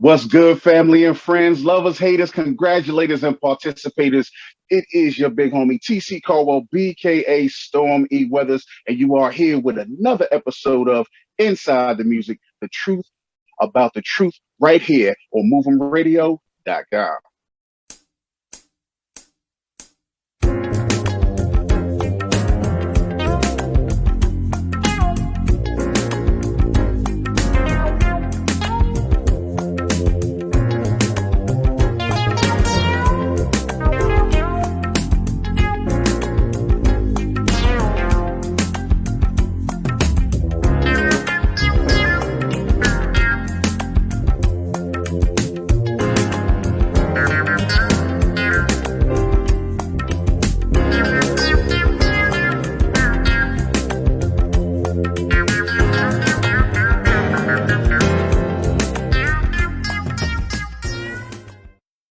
What's good, family and friends, lovers, haters, congratulators, and participators? It is your big homie TC Caldwell, BKA Storm E Weathers, and you are here with another episode of Inside the Music, the truth about the truth, right here on Move'emRadio.com.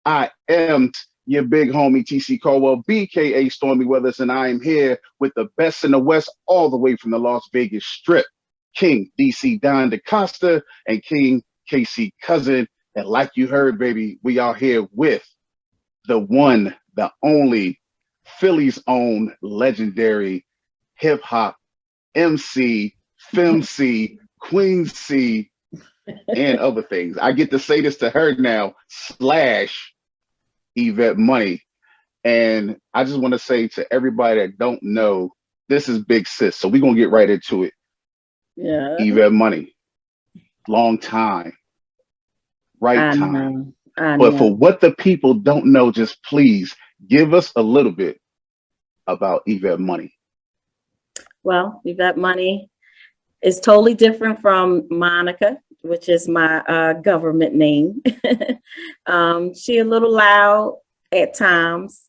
I am your big homie, TC Caldwell, BKA Stormy Weathers, and I am here with the best in the West, all the way from the Las Vegas Strip, King DC Don DeCosta and King KC Cousin. And like you heard, baby, we are here with the one, the only, Philly's own legendary hip-hop MC, FemC, Queen C, and other things. I get to say this to her now, slash Yvette Money. And I just want to say to everybody that don't know, this is Big Sis. So we're going to get right into it. Yeah. Yvette Money, long time, right time. I but know. For what the people don't know, just please give us a little bit about Yvette Money. Well, Yvette Money is totally different from Monica, which is my government name. She a little loud at times.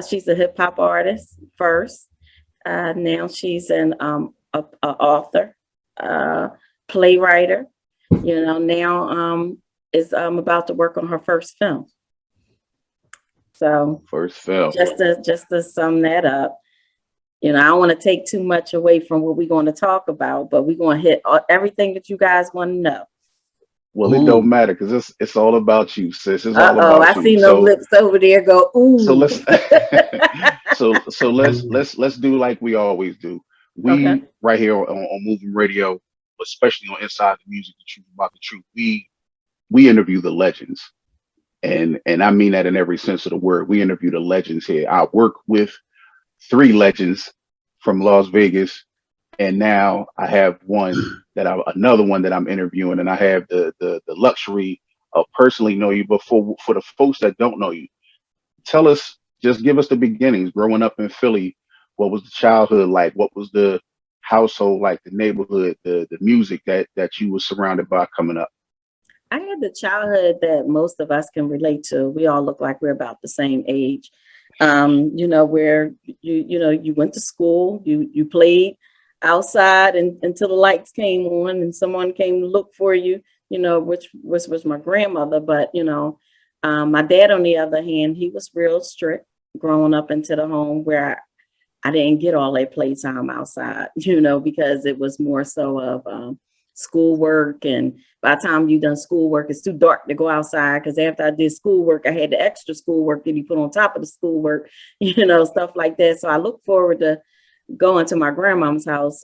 She's a hip hop artist first. Now she's an author, playwright. You know, now is about to work on her first film. So First film. Just to sum that up. You know, I don't want to take too much away from what we're going to talk about, but we're going to hit everything that you guys want to know. Well, It don't matter because it's all about you, sis. It's all about I you. see no lips over there go, ooh. So let's do like we always do. We right here on Moving Radio, especially on Inside the Music, the truth about the truth. We interview the legends, and I mean that in every sense of the word. We interview the legends here. I work with 3 legends from Las Vegas, and now I have another one that I'm interviewing, and I have the luxury of personally know you. But for the folks that don't know you, tell us, just give us the beginnings. Growing up in Philly, what was the childhood like? What was the household like? The neighborhood, the music that you were surrounded by coming up? I had the childhood that most of us can relate to. We all look like we're about the same age. You know, where you went to school, you played outside until the lights came on and someone came to look for you, you know, which was my grandmother. But, you know, my dad, on the other hand, he was real strict growing up into the home where I didn't get all that playtime outside, you know, because it was more so of schoolwork. And by the time you done schoolwork, it's too dark to go outside, because after I did schoolwork, I had the extra schoolwork that you put on top of the schoolwork, you know, stuff like that. So I look forward to going to my grandmom's house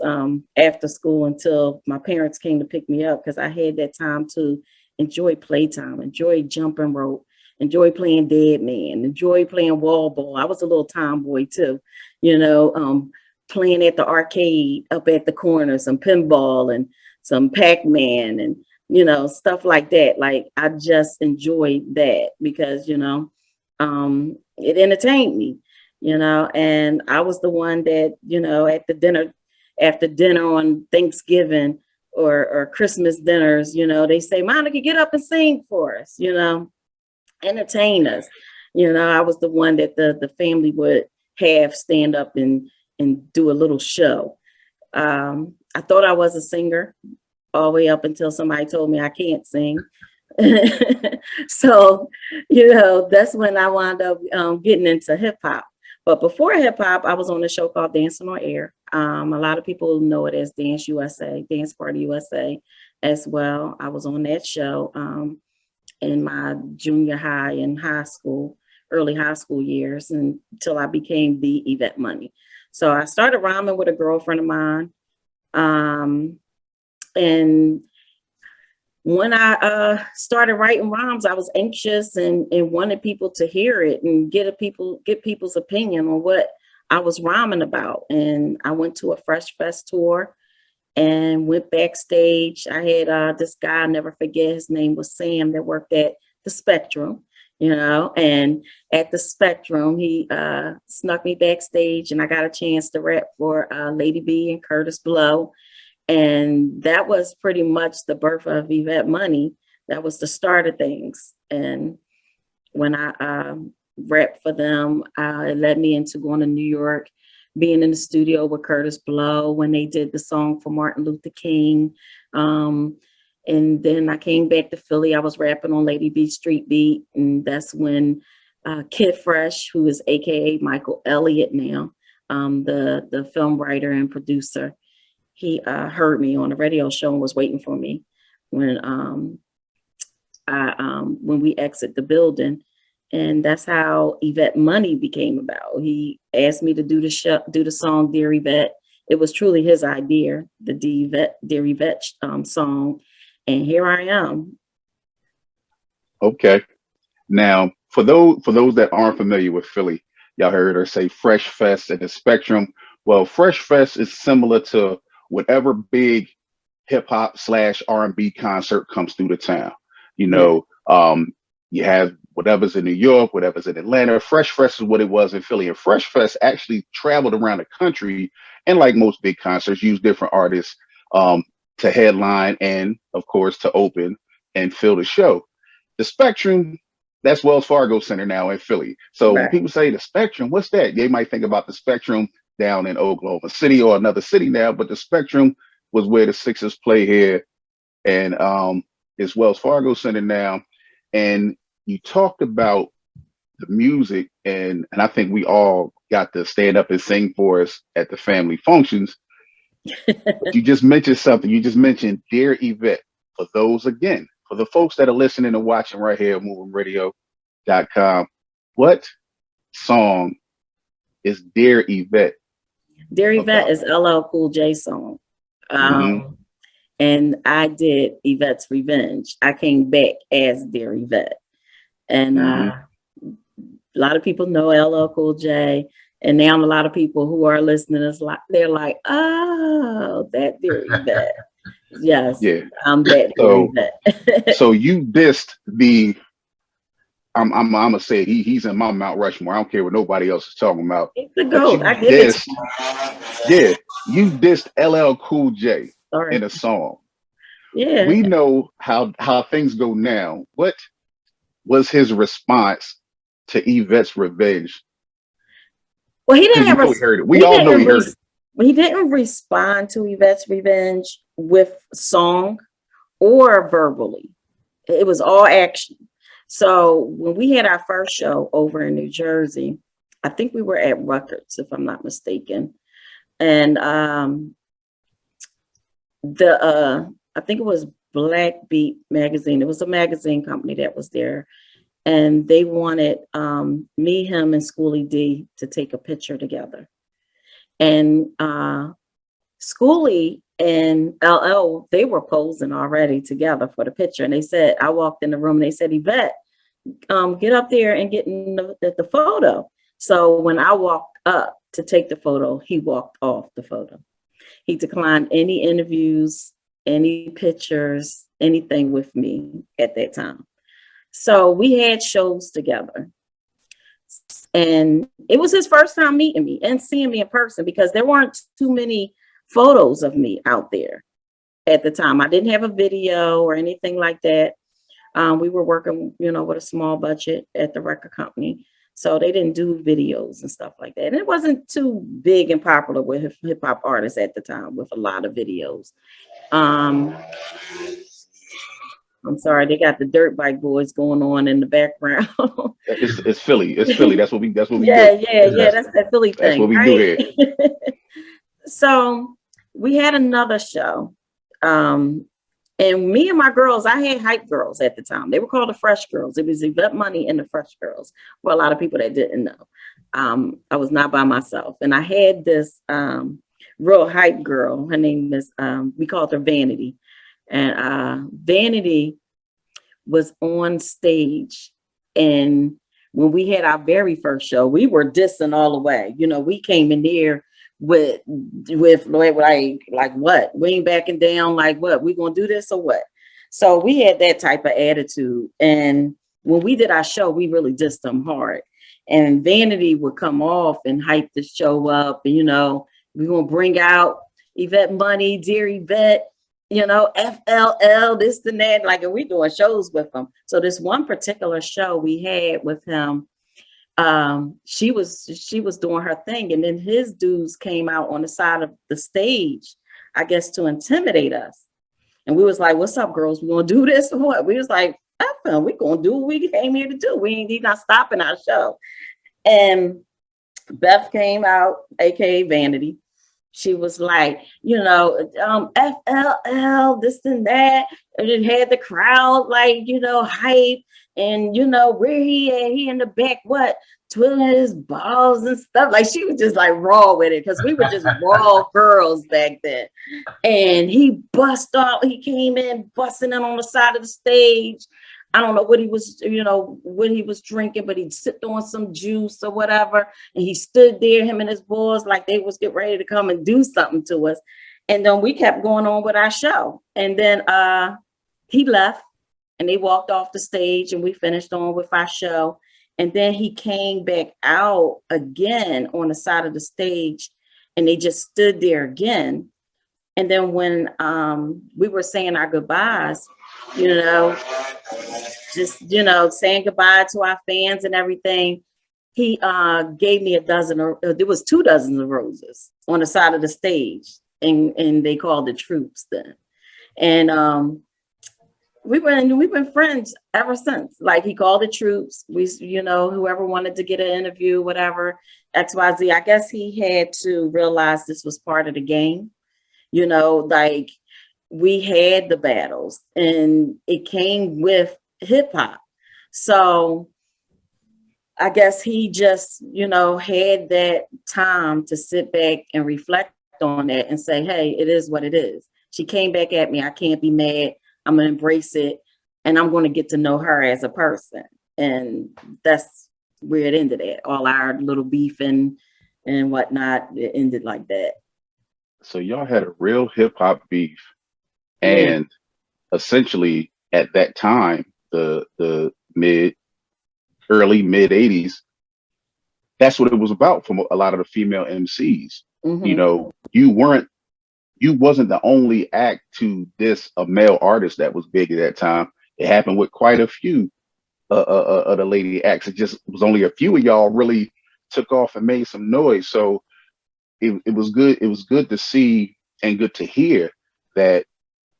after school until my parents came to pick me up, because I had that time to enjoy playtime, enjoy jumping rope, enjoy playing dead man, enjoy playing wall ball. I was a little tomboy too, you know, playing at the arcade up at the corner, some pinball and some Pac-Man and, you know, stuff like that. Like, I just enjoyed that because, you know, it entertained me, you know, and I was the one that, you know, after dinner on Thanksgiving or Christmas dinners, you know, they say, Monica, get up and sing for us, you know, entertain us. You know, I was the one that the family would have stand up and do a little show. I thought I was a singer all the way up until somebody told me I can't sing. So, you know, that's when I wound up getting into hip hop. But before hip hop, I was on a show called Dancin on Air. A lot of people know it as Dance USA, Dance Party USA. as well. I was on that show in my junior high and high school, early high school years, until I became the Yvette Money. So I started rhyming with a girlfriend of mine. And when I started writing rhymes, I was anxious and wanted people to hear it and get people's opinion on what I was rhyming about. And I went to a Fresh Fest tour and went backstage. I had this guy, I'll never forget, his name was Sam, that worked at the Spectrum, and at the Spectrum, he snuck me backstage and I got a chance to rap for Lady B and Curtis Blow. And that was pretty much the birth of Yvette Money. That was the start of things. And when I rapped for them, it led me into going to New York, being in the studio with Curtis Blow when they did the song for Martin Luther King. And then I came back to Philly. I was rapping on Lady B Street Beat. And that's when Kitt Fresh, who is AKA Michael Elliott now, the film writer and producer, he heard me on a radio show and was waiting for me when we exit the building. And that's how Yvette Money became about. He asked me to do the song Dear Evette. It was truly his idea, the Dear Evette song. And here I am. Okay. Now, for those that aren't familiar with Philly, y'all heard her say Fresh Fest at the Spectrum. Well, Fresh Fest is similar to whatever big hip hop / R&B concert comes through the town. You have whatever's in New York, whatever's in Atlanta. Fresh Fest is what it was in Philly. And Fresh Fest actually traveled around the country, and like most big concerts, used different artists to headline and, of course, to open and fill the show. The Spectrum, that's Wells Fargo Center now in Philly. So when people say the Spectrum, what's that? They might think about the Spectrum down in Oklahoma City or another city now, but the Spectrum was where the Sixers play here, and it's Wells Fargo Center now. And you talked about the music, and I think we all got to stand up and sing for us at the family functions. But you just mentioned something. You just mentioned Dear Evette. For those, again, for the folks that are listening and watching right here at movingradio.com, what song is Dear Evette? Dear Evette is LL Cool J song. And I did Yvette's Revenge. I came back as Dear Evette. And a lot of people know LL Cool J. And now a lot of people who are listening, they're like, oh, that Dear Evette. Yes, yeah. I'm that Dear Evette. So you dissed the, I'm gonna say he's in my Mount Rushmore. I don't care what nobody else is talking about. It's the GOAT. I get it. Yeah, you dissed LL Cool J in a song. Yeah. We know how things go now. What was his response to Yvette's Revenge? Well, he didn't heard it. We all know he heard it. He didn't respond to Yvette's Revenge with song or verbally. It was all action. So when we had our first show over in New Jersey, I think we were at Records, if I'm not mistaken. And I think it was Black Beat magazine. It was a magazine company that was there. And they wanted me, him, and Schoolie D to take a picture together. And Schoolie and LL, they were posing already together for the picture. And they said, I walked in the room and they said, Evette, get up there and get in the photo. So when I walked up to take the photo, he walked off the photo. He declined any interviews, any pictures, anything with me at that time. So we had shows together. And it was his first time meeting me and seeing me in person because there weren't too many photos of me out there at the time. I didn't have a video or anything like that. We were working, with a small budget at the record company. So they didn't do videos and stuff like that. And it wasn't too big and popular with hip hop artists at the time with a lot of videos. I'm sorry, they got the dirt bike boys going on in the background. It's Philly. It's Philly. That's what we do. Yeah. That's that Philly thing. That's what we do here. So we had another show. And me and my girls, I had hype girls at the time. They were called the Fresh Girls. It was Yvette Money and the Fresh Girls for a lot of people that didn't know. I was not by myself. And I had this real hype girl. Her name is, we called her Vanity. And Vanity was on stage. And when we had our very first show, we were dissing all the way. You know, we came in there with like what? We ain't backing down, like what? We gonna do this or what? So we had that type of attitude. And when we did our show, we really dissed them hard. And Vanity would come off and hype the show up. And, you know, we're gonna bring out Yvette Money, Dear Evette, you know, FLL, this and that. Like, and we doing shows with them. So this one particular show we had with him, she was doing her thing, and then his dudes came out on the side of the stage, I guess, to intimidate us. And we was like, "What's up, girls? We gonna do this or what?" We was like, "F them. We gonna do what we came here to do. We ain't not stopping our show." And Beth came out, aka Vanity. She was like, you know, FLL, this and that. And it had the crowd like, you know, hype. And, you know, where he at? He in the back, what? Twiddling his balls and stuff. Like, she was just like raw with it, because we were just raw girls back then. And he bust off. He came in busting in on the side of the stage. I don't know what he was, you know, what he was drinking, but he'd sipped on some juice or whatever. And he stood there, him and his boys, like they was getting ready to come and do something to us. And then we kept going on with our show. And then he left and they walked off the stage and we finished on with our show. And then he came back out again on the side of the stage and they just stood there again. And then when we were saying our goodbyes, you know, just, you know, saying goodbye to our fans and everything, he gave me there was 2 dozen of roses on the side of the stage, and they called the troops then. And we've been friends ever since. Like, he called the troops. We, you know, whoever wanted to get an interview, whatever, XYZ. I guess he had to realize this was part of the game. You know, like, we had the battles and it came with hip hop. So I guess he just, you know, had that time to sit back and reflect on that and say, hey, it is what it is. She came back at me. I can't be mad. I'm going to embrace it. And I'm going to get to know her as a person. And that's where it ended at. All our little beef and whatnot, it ended like that. So y'all had a real hip hop beef. And essentially at that time, the early mid 80s, that's what it was about for a lot of the female MCs. Mm-hmm. You know, you wasn't the only act to diss a male artist that was big at that time. It happened with quite a few of the lady acts. It just was only a few of y'all really took off and made some noise. So it was good. It was good to see and good to hear that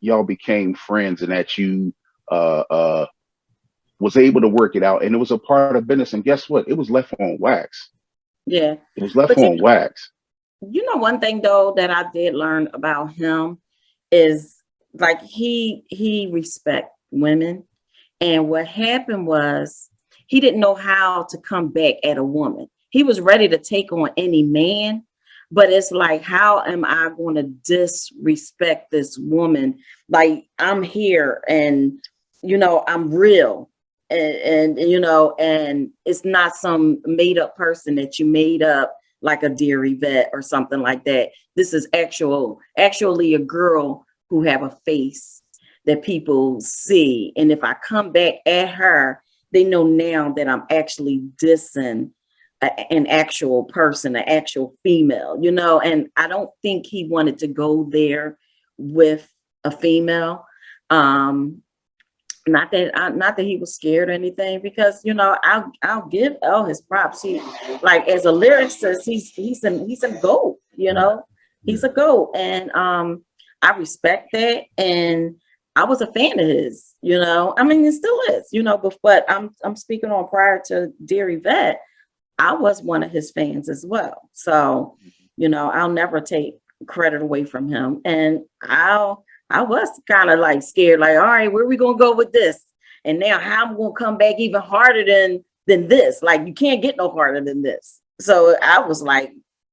y'all became friends and that you was able to work it out, and it was a part of business. And guess what? It was left on wax. Yeah, it was left on wax. You know, one thing though that I did learn about him is, like, he respect women, and what happened was he didn't know how to come back at a woman. He was ready to take on any man. But it's like, how am I going to disrespect this woman? Like, I'm here and, you know, I'm real. And you know, and it's not some made up person that you made up, like a Dear Evette or something like that. This is actually a girl who have a face that people see. And if I come back at her, they know now that I'm actually dissing an actual person, an actual female, you know. And I don't think he wanted to go there with a female. Not that he was scared or anything, because, you know, I'll give all his props. He, like, as a lyricist, he's a GOAT, you know. He's a GOAT, and I respect that, and I was a fan of his, you know. I mean, it still is, you know. But I'm speaking on prior to Dear Evette, I was one of his fans as well. So, you know, I'll never take credit away from him, and I'll I was kind of like scared, like, all right, where are we gonna go with this? And now how I'm gonna come back even harder than this. Like you can't get no harder than this. So I was like,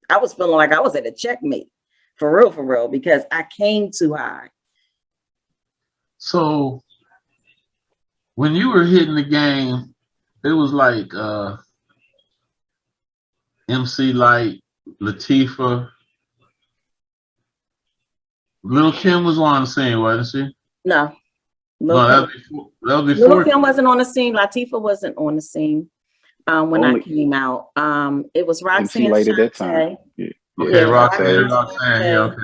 I was feeling like I was at a checkmate for real, because I came too high. So when you were hitting the game, it was like MC Lyte, Latifah, Lil Kim was on the scene, wasn't she? No, No, that was Lil before. Kim wasn't on the scene. Latifah wasn't on the scene when I came out. It was MC Roxanne Lyte at that time. Shante. Yeah. Okay, Yeah, Roxanne, Shante. yeah, okay.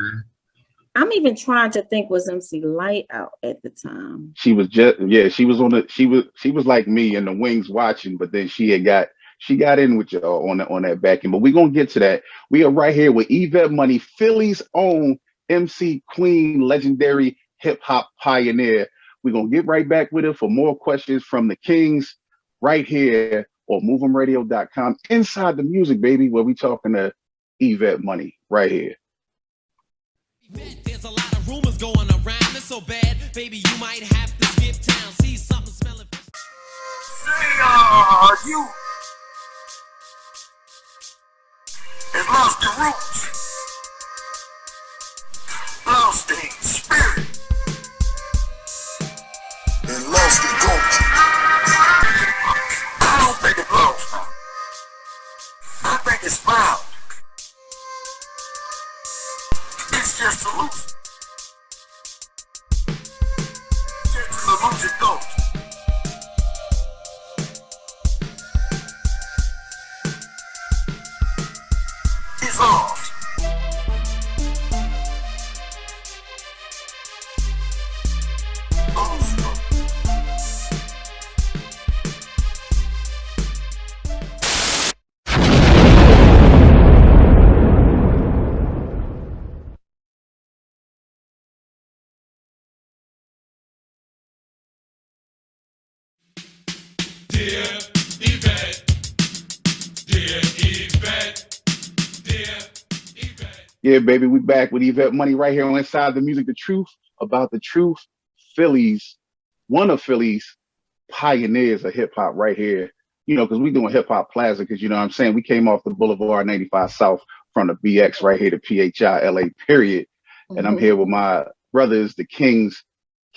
I'm even trying to think, was MC Lyte out at the time? She was she was on the she was like me in the wings watching, but then she got in with y'all on that back end. But we're gonna get to that. We are right here with Yvette Money, Philly's own MC Queen, legendary hip hop pioneer. We're gonna get right back with her for more questions from the Kings right here on moveemradio.com. Inside the music, baby, where we talking to Yvette Money right here. There's a lot of rumors going around. It's so bad, baby, you might have to skip town. See something smelling. Say, you has lost the roots, lost the spirit, and lost the culture. I don't think it's lost. I think it's found. It's just a loose. Just a loose it goes. It's off. Dear Evette, dear Evette, dear Evette. Yeah, baby, we back with Yvette Money right here on Inside the Music, the truth about the truth. Philly's, one of Philly's pioneers of hip hop right here. You know, because we doing Hip Hop Plaza, because you know what I'm saying, we came off the Boulevard 95 South from the BX right here to PHI LA, period. And I'm here with my brothers, the Kings,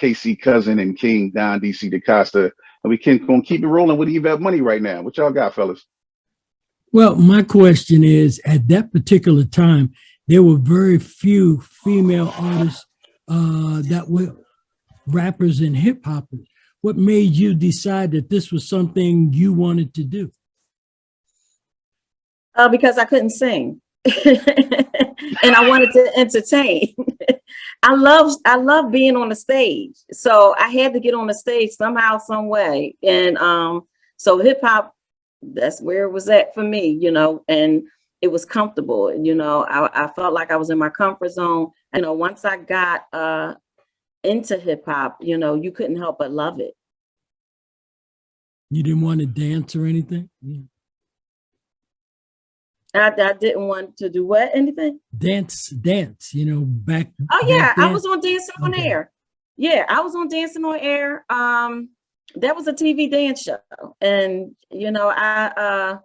KC Cousin and King Don DC DaCosta. And we gonna keep it rolling with Yvette Money right now. What y'all got, fellas? Well, my question is, at that particular time, there were very few female artists that were rappers and hip hoppers. What made you decide that this was something you wanted to do? Because I couldn't sing. And I wanted to entertain. I love being on the stage. So I had to get on the stage somehow, some way. And so hip hop, that's where it was at for me, you know, and it was comfortable. You know, I felt like I was in my comfort zone. You know, once I got into hip hop, you know, you couldn't help but love it. You didn't want to dance or anything? Yeah. I didn't want to do what? Anything? Dance, you know, back. Oh yeah, back then. I was on Dancin on Air. Yeah, I was on Dancin on Air. That was a TV dance show. And you know, I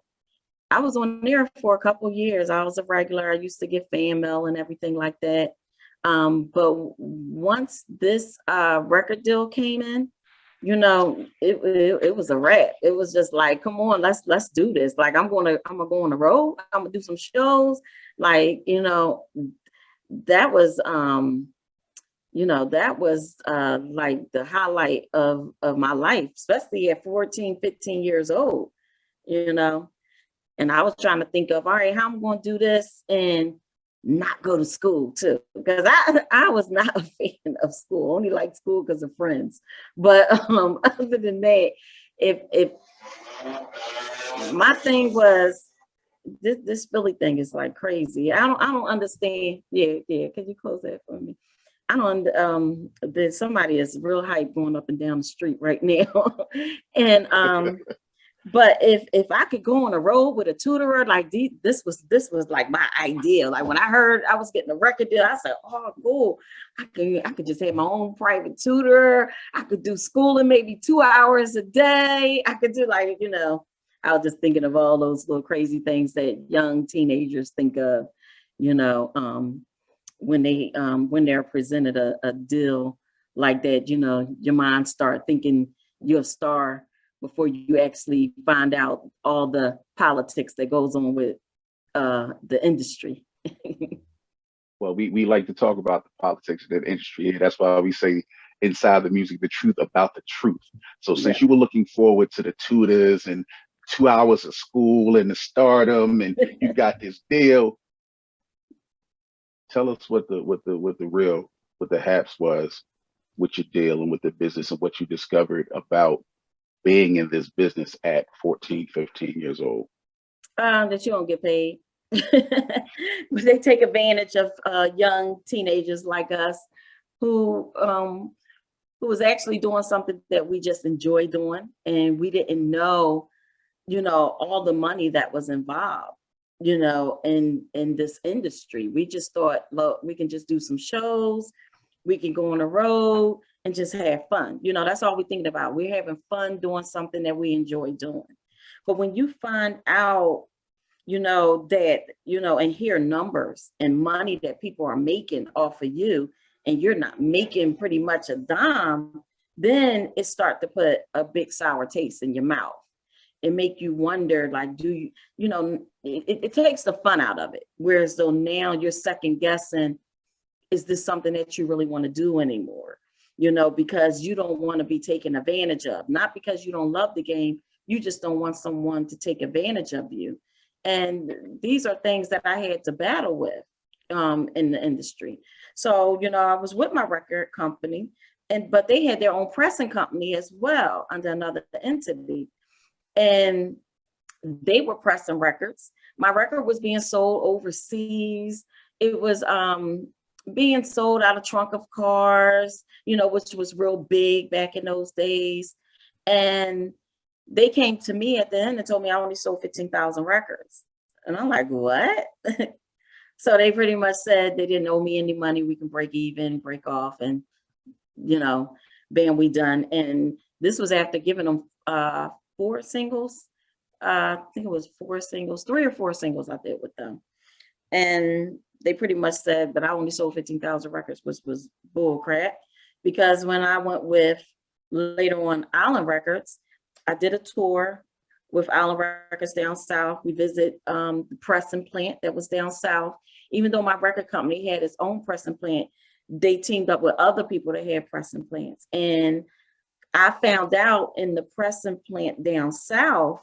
was on there for a couple years. I was a regular. I used to get fan mail and everything like that. But once this record deal came in, you know, it was a wrap. It was just like, come on, let's do this. Like I'm gonna go on the road. I'm gonna do some shows. Like, you know, that was like the highlight of my life, especially at 14, 15 years old, you know. And I was trying to think of, all right, how I'm going to do this and not go to school too, because I was not a fan of school. Only like school because of friends. But other than that, if my thing was this Philly thing is like crazy. I don't understand. Yeah. Can you close that for me? I don't. There's somebody is real hype going up and down the street right now, and But if I could go on a road with a tutorer, like this was like my ideal. Like when I heard I was getting a record deal, I said, oh, cool. I could just have my own private tutor. I could do schooling maybe 2 hours a day. I could do like, I was just thinking of all those little crazy things that young teenagers think of, when they're presented a deal like that, your mind start thinking you're a star before you actually find out all the politics that goes on with the industry. Well, we like to talk about the politics of that industry. That's why we say inside the music, the truth about the truth. So since you were looking forward to the tutors and 2 hours of school and the stardom, and you got this deal, tell us what the haps was with your deal and with the business and what you discovered about being in this business at 14, 15 years old. That you don't get paid. But they take advantage of young teenagers like us who was actually doing something that we just enjoy doing, and we didn't know, all the money that was involved, in this industry. We just thought, look, we can just do some shows, we can go on the road and just have fun. That's all we're thinking about. We're having fun doing something that we enjoy doing. But when you find out, that, and hear numbers and money that people are making off of you, and you're not making pretty much a dime, then it start to put a big sour taste in your mouth. It make you wonder, like, do you, it takes the fun out of it. Whereas though now you're second guessing, is this something that you really want to do anymore? Because you don't want to be taken advantage of, not because you don't love the game, you just don't want someone to take advantage of you. And these are things that I had to battle with in the industry. So, I was with my record company, but they had their own pressing company as well under another entity. And they were pressing records. My record was being sold overseas. It was being sold out of trunk of cars, which was real big back in those days. And they came to me at the end and told me I only sold 15,000 records. And I'm like, what? So they pretty much said they didn't owe me any money. We can break even, break off, and, bam, we done. And this was after giving them 4 singles. I think it was 4 singles, 3 or 4 singles I did with them. And they pretty much said that I only sold 15,000 records, which was bull crap. Because when I went with later on Island Records, I did a tour with Island Records down south. We visit the pressing plant that was down south. Even though my record company had its own pressing plant, they teamed up with other people that had pressing plants. And I found out in the pressing plant down south,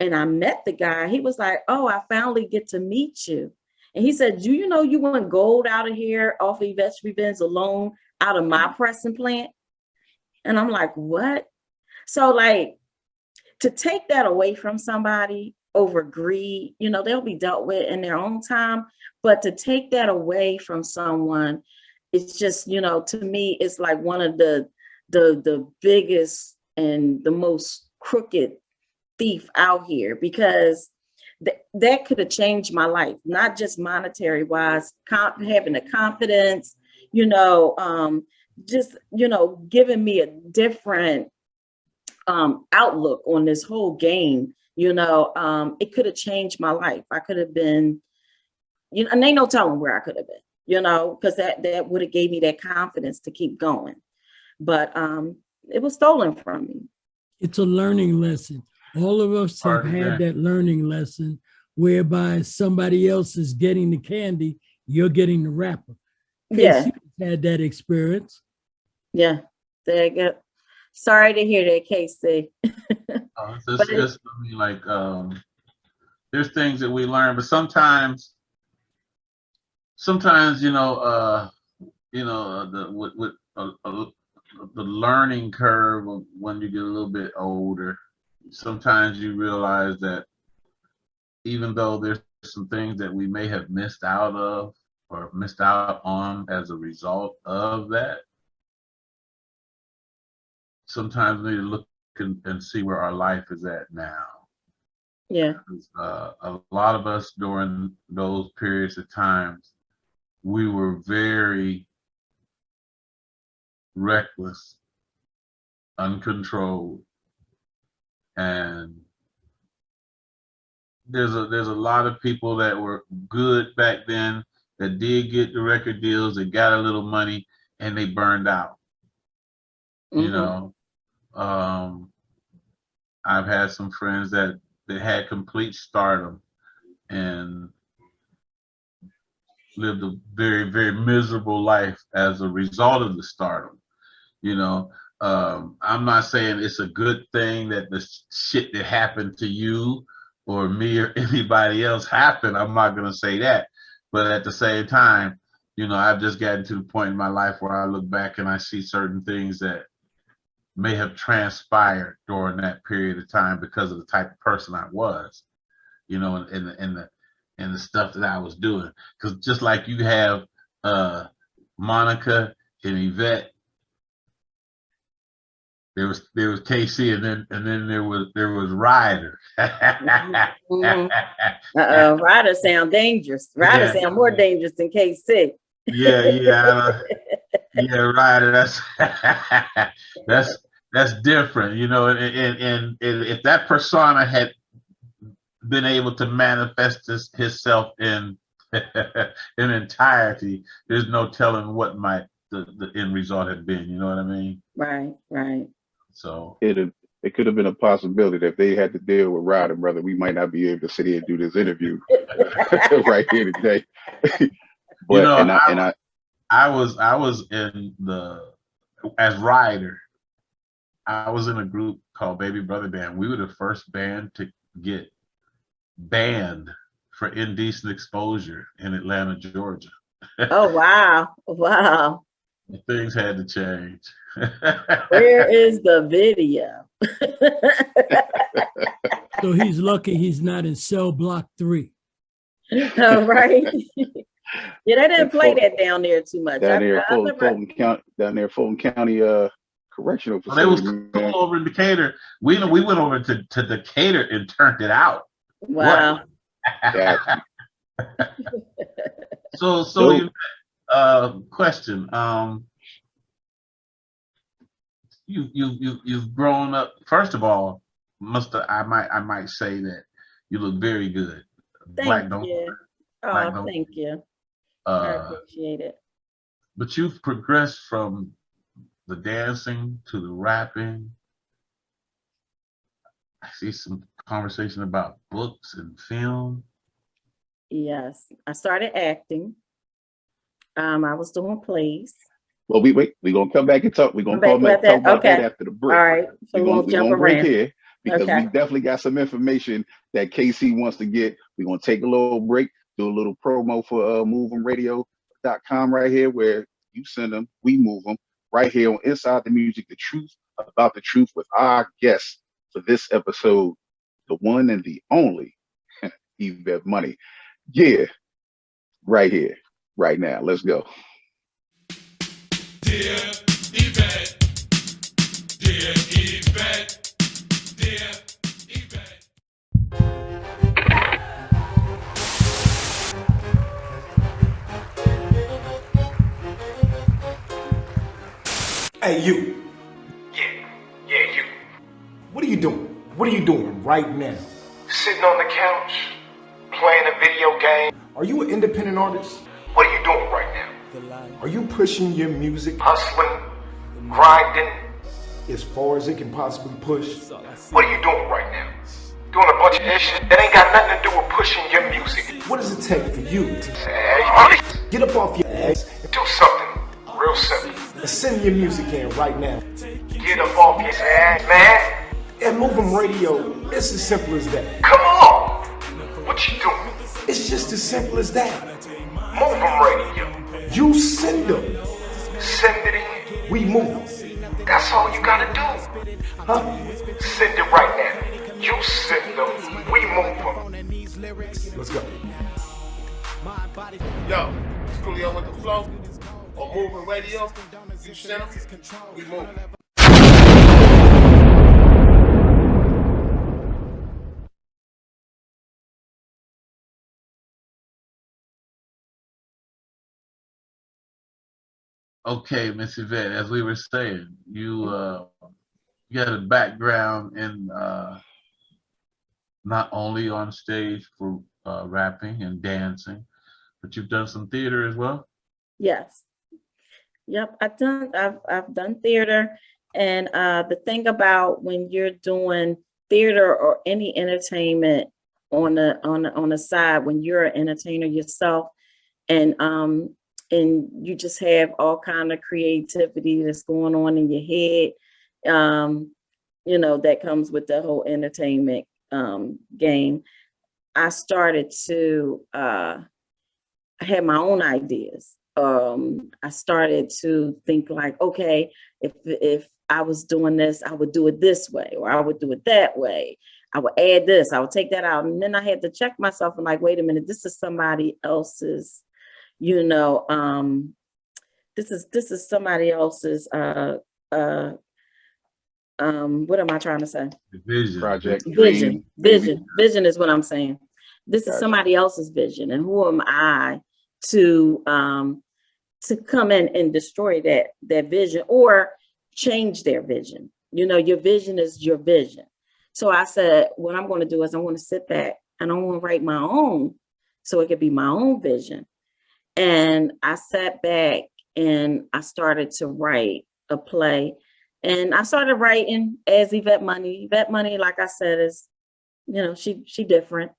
and I met the guy. He was like, oh, I finally get to meet you. And he said, do you know you want gold out of here off of Yvette's Revenge alone out of my pressing plant? And I'm like, what? So like, to take that away from somebody over greed, they'll be dealt with in their own time. But to take that away from someone, it's just, to me, it's like one of the biggest and the most crooked thief out here, because that could have changed my life, not just monetary wise, having the confidence, just, giving me a different outlook on this whole game. It could have changed my life. I could have been, and ain't no telling where I could have been, because that would have gave me that confidence to keep going. But it was stolen from me. It's a learning lesson. All of us have had that learning lesson whereby somebody else is getting the candy, you're getting the wrapper. Yeah. Had that experience. Yeah. There you go. Sorry to hear that, Casey. Just I mean, like, there's things that we learn, but sometimes, the learning curve of when you get a little bit older, sometimes you realize that even though there's some things that we may have missed out of or missed out on as a result of that, sometimes we need to look and see where our life is at now. Yeah. A lot of us during those periods of times, we were very reckless, uncontrolled, and there's a lot of people that were good back then that did get the record deals, that got a little money, and they burned out. You know, I've had some friends that had complete stardom and lived a very, very miserable life as a result of the stardom. You know, I'm not saying it's a good thing that the shit that happened to you or me or anybody else happened. I'm not going to say that. But at the same time, you know, I've just gotten to the point in my life where I look back and I see certain things that may have transpired during that period of time because of the type of person I was, you know, and the stuff that I was doing. Because just like you have Monica and Evette, there was KC, and then there was Ryder. Ryder sound dangerous. Ryder sound more dangerous than KC. Yeah, Ryder. That's different, you know. And if that persona had been able to manifest himself in entirety, there's no telling what might the end result had been. You know what I mean? Right. So it could have been a possibility that if they had to deal with Ryder, brother, we might not be able to sit here and do this interview right here today. But you know, I was in as Ryder. I was in a group called Baby Brother Band. We were the first band to get banned for indecent exposure in Atlanta, Georgia. Oh wow. Things had to change. Where is the video? So he's lucky he's not in cell block 3. Right. Yeah, they didn't play that down there too much. Down there, Fulton County Correctional Facility. They was over in Decatur. We went over to Decatur and turned it out. Wow. So question. You've grown up. First of all, I might say that you look very good. Thank you. Thank you. I appreciate it. But you've progressed from the dancing to the rapping. I see some conversation about books and film. Yes, I started acting. I was doing plays. Well, we're gonna come back and talk. We're gonna talk about that after the break. All right. So we're gonna break here because we definitely got some information that KC wants to get. We're gonna take a little break, do a little promo for move'emradio.com right here, where you send them, we move them, right here on Inside the Music, the truth about the truth with our guest for this episode, the one and the only Yvette Money. Yeah, right here, right now. Let's go. Dear Evette, dear Evette, dear Evette. Hey, you. Yeah, you. What are you doing? What are you doing right now? Sitting on the couch, playing a video game. Are you an independent artist? What are you doing right now? Are you pushing your music Hustling, grinding. as far as it can possibly push? What are you doing right now? Doing a bunch of shit that ain't got nothing to do with pushing your music. What does it take for you to Hey, get up off your ass do something real simple. and send your music in right now? Get up off your ass, man. At Move 'em Radio, it's as simple as that. Come on. What you doing? It's just as simple as that. Move 'em radio. You send them, Send it in. we move. That's all you gotta do. Huh? Send it right now. You send them, we move them. Let's go. Yo, Studio with the Flow, or Moving Radio, you send them, we move. Okay, Miss Yvette, as we were saying, you had a background in not only on stage for rapping and dancing, but you've done some theater as well. Yes. Yep, I've done theater, and the thing about when you're doing theater or any entertainment on the side, when you're an entertainer yourself, and you just have all kind of creativity that's going on in your head, that comes with the whole entertainment game. I started to I had my own ideas. I started to think like, okay, if I was doing this, I would do it this way, or I would do it that way. I would add this, I would take that out. And then I had to check myself and like, wait a minute, this is somebody else's, this is somebody else's, what am I trying to say? Vision. Project. Vision is what I'm saying. This is somebody else's vision. And who am I to come in and destroy that vision or change their vision? Your vision is your vision. So I said, what I'm going to do is I'm going to sit back and I'm going to write my own, so it could be my own vision. And I sat back and I started to write a play, and I started writing as Yvette Money. Yvette Money, like I said, is, she different,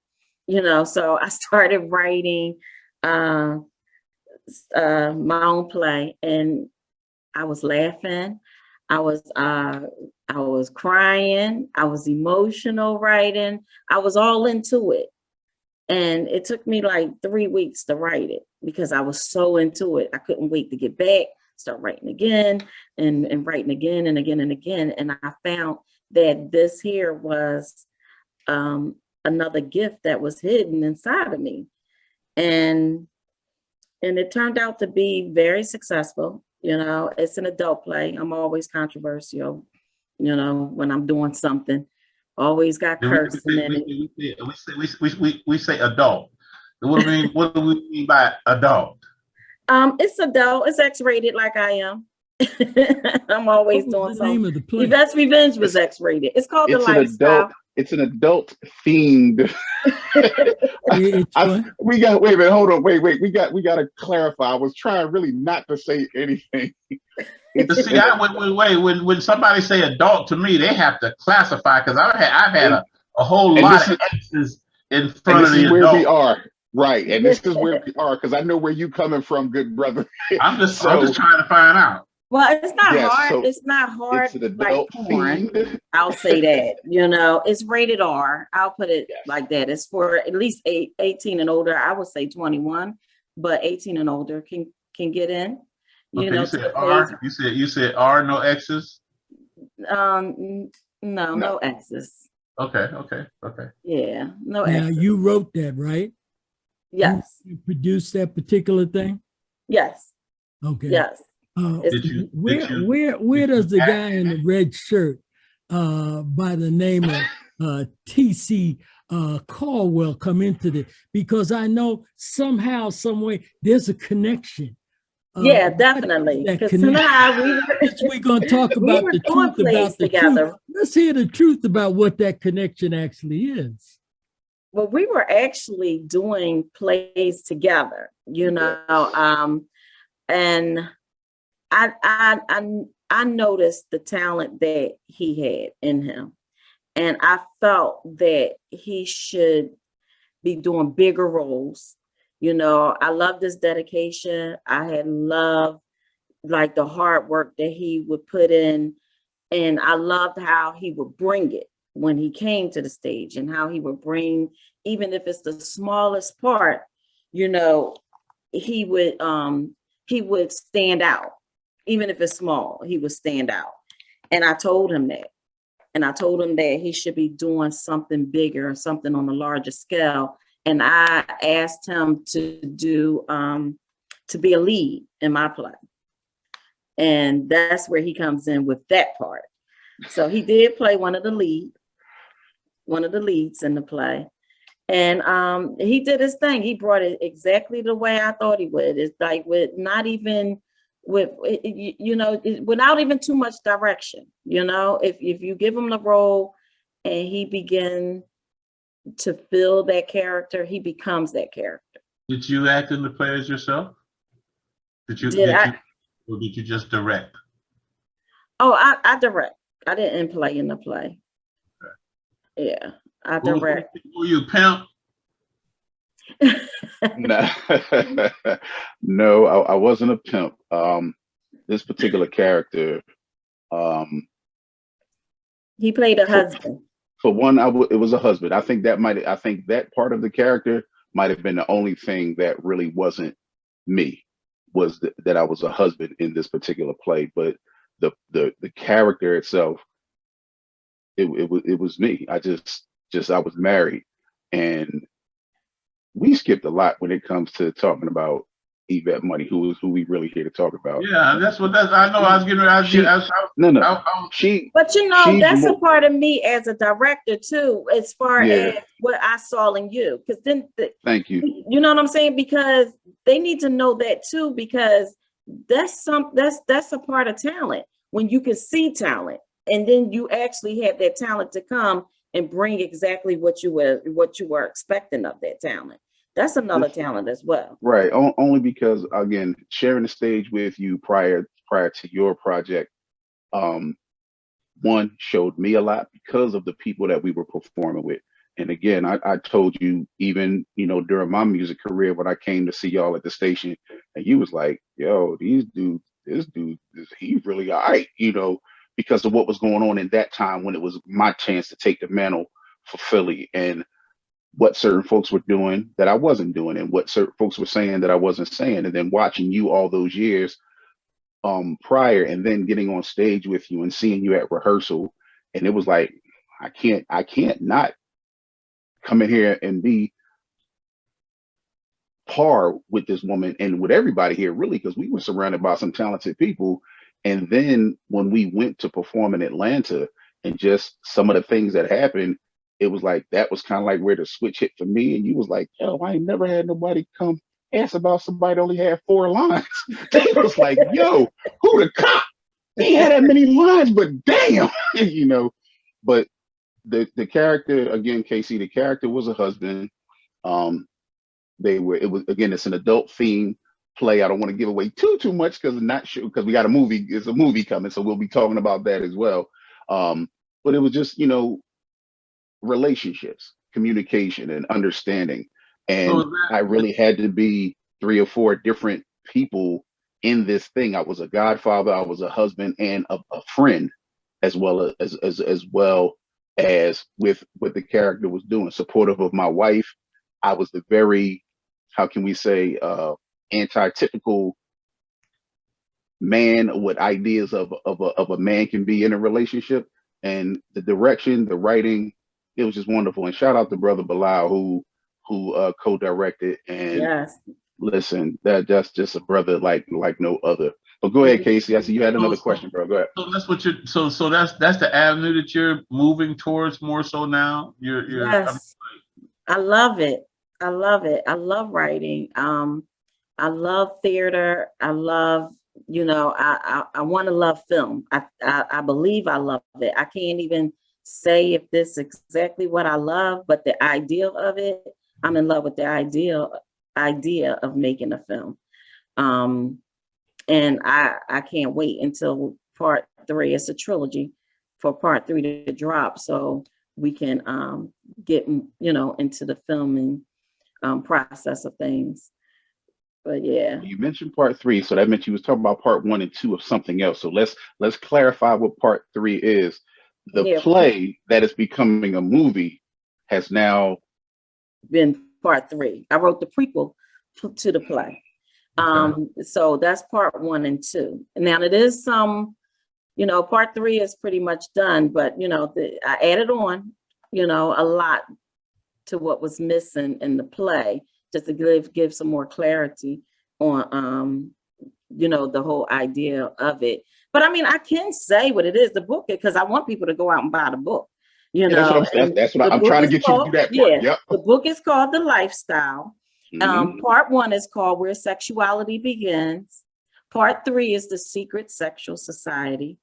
so I started writing my own play, and I was laughing. I was crying. I was emotional writing. I was all into it. And it took me like 3 weeks to write it because I was so into it. I couldn't wait to get back, start writing again and writing again and again and again. And I found that this here was another gift that was hidden inside of me. And it turned out to be very successful. It's an adult play. I'm always controversial, when I'm doing something. Always got cursing in it. We say adult. What do we mean by adult? It's adult. It's X-rated like I am. I'm always doing something. Name of the play? Yvette's Revenge was X-rated. It's called The Lifestyle. It's an adult themed. Wait a minute, hold on. Wait. We got to clarify. I was trying really not to say anything. When somebody say adult, to me, they have to classify, because I've had a whole lot of X's in front of the adult. Where we are, right? And this is where we are, because I know where you coming from, good brother. I'm just trying to find out. Well, it's not hard. So it's not hard. It's an adult porn. I'll say that. It's rated R. I'll put it like that. It's for at least 18 and older. I would say 21, but 18 and older can get in. You said R. You said R, no X's. No X's. Okay. Yeah, no Now X's. you wrote that, right? Yes. You produced that particular thing? Yes. Okay. Yes. Where does the guy in the red shirt by the name of TC Caldwell come into this? Because I know somehow, some way, there's a connection. Yeah, definitely. Because we're going to talk about the truth about the truth. Let's hear the truth about what that connection actually is. Well, we were actually doing plays together, and I noticed the talent that he had in him, and I felt that he should be doing bigger roles. I loved his dedication. I had loved like the hard work that he would put in, and I loved how he would bring it when he came to the stage, and how he would bring, even if it's the smallest part, he would stand out. Even if it's small, he would stand out. And I told him that. And I told him that he should be doing something bigger, something on a larger scale. And I asked him to be a lead in my play. And that's where he comes in with that part. So he did play one of the leads in the play. And he did his thing. He brought it exactly the way I thought he would. It's like with not even without even too much direction. If you give him the role and he begin to feel that character, he becomes that character. Did you act in the play as yourself? Or did you just direct? Oh, I direct. I didn't play in the play. Okay. Yeah, I direct. Were you pimp? No, I wasn't a pimp. This particular character, he played a husband. For one, it was a husband. I think that part of the character might have been the only thing that really wasn't me, was that I was a husband in this particular play. But the character itself, it was me. I was married, and we skipped a lot when it comes to talking about Yvette Money, who we really here to talk about. Yeah, I know. I was getting. But that's a part of me as a director too, as far as what I saw in you. Because then, thank you. You know what I'm saying? Because they need to know that too, because that's a part of talent, when you can see talent, and then you actually have that talent to come and bring exactly what you were expecting of that talent. That's another talent as well. Right. Only because, again, sharing the stage with you prior to your project, one, showed me a lot because of the people that we were performing with. And again, I told you, even, during my music career, when I came to see y'all at the station, and you was like, yo, this dude, he really all right, because of what was going on in that time, when it was my chance to take the mantle for Philly, and what certain folks were doing that I wasn't doing, and what certain folks were saying that I wasn't saying. And then watching you all those years prior, and then getting on stage with you and seeing you at rehearsal, and it was like, I can't not come in here and be par with this woman and with everybody here, really, because we were surrounded by some talented people. And then when we went to perform in Atlanta, and just some of the things that happened, it was like, that was kind of like where the switch hit for me. And you was like, yo, I ain't never had nobody come ask about somebody that only had 4 lines. They was like, yo, who the cop? They had that many lines, but damn, But the character, again, Casey, the character was a husband. It's an adult theme play. I don't want to give away too much, because I'm not sure, because we got it's a movie coming, so we'll be talking about that as well. But it was just, relationships, communication, and understanding. And I really had to be 3 or 4 different people in this thing. I was a godfather, I was a husband, and a friend, as well as with what the character was doing, supportive of my wife. I was the very, how can we say, anti-typical man, what ideas of a man can be in a relationship. And the direction, the writing, it was just wonderful. And shout out to brother Bilal, who co-directed. And listen, that's just a brother like no other. But go ahead, Casey. I see you had another question, bro. Go ahead. So that's what that's the avenue that you're moving towards more so now. Yes. I love it. I love writing. I love theater. I love, I want to love film. I believe I love it. I can't even say if this is exactly what I love, but the idea of it, I'm in love with the idea of making a film. And I can't wait until part 3. It's a trilogy, for part 3 to drop, so we can get into the filming process of things. But yeah, you mentioned part 3, so that meant you was talking about part 1 and 2 of something else. So let's clarify what part 3 is. The play that is becoming a movie has now been part 3. I wrote the prequel to the play. So that's part 1 and 2. Now it is some, part 3 is pretty much done, but I added on, a lot to what was missing in the play, just to give some more clarity on, the whole idea of it. But I mean, I can say what it is, the book, because I want people to go out and buy the book. That's what I'm trying to get you to do that part. Yeah, yep. The book is called The Lifestyle. Part 1 is called Where Sexuality Begins. Part 3 is the secret sexual society.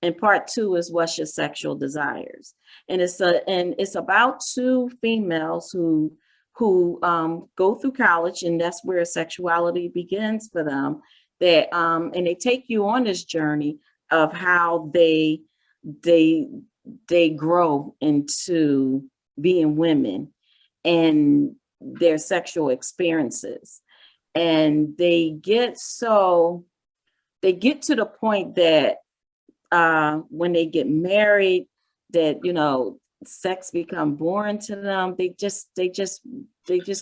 And part 2 is what's your sexual desires. And it's about two females who go through college, and that's where sexuality begins for them. That and they take you on this journey of how they grow into being women and their sexual experiences. And they get to the point that when they get married, that, you know, sex become boring to them. They just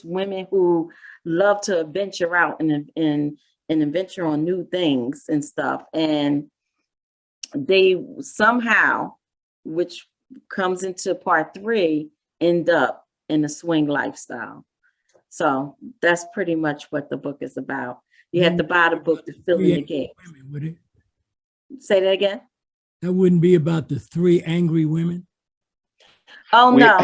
women who love to venture out and venture on new things and stuff. And they somehow, which comes into part 3, end up in a swing lifestyle. So that's pretty much what the book is about. You have to buy the book to fill in the gaps. Would it? Say that again. That wouldn't be about the 3 angry women. Oh, no,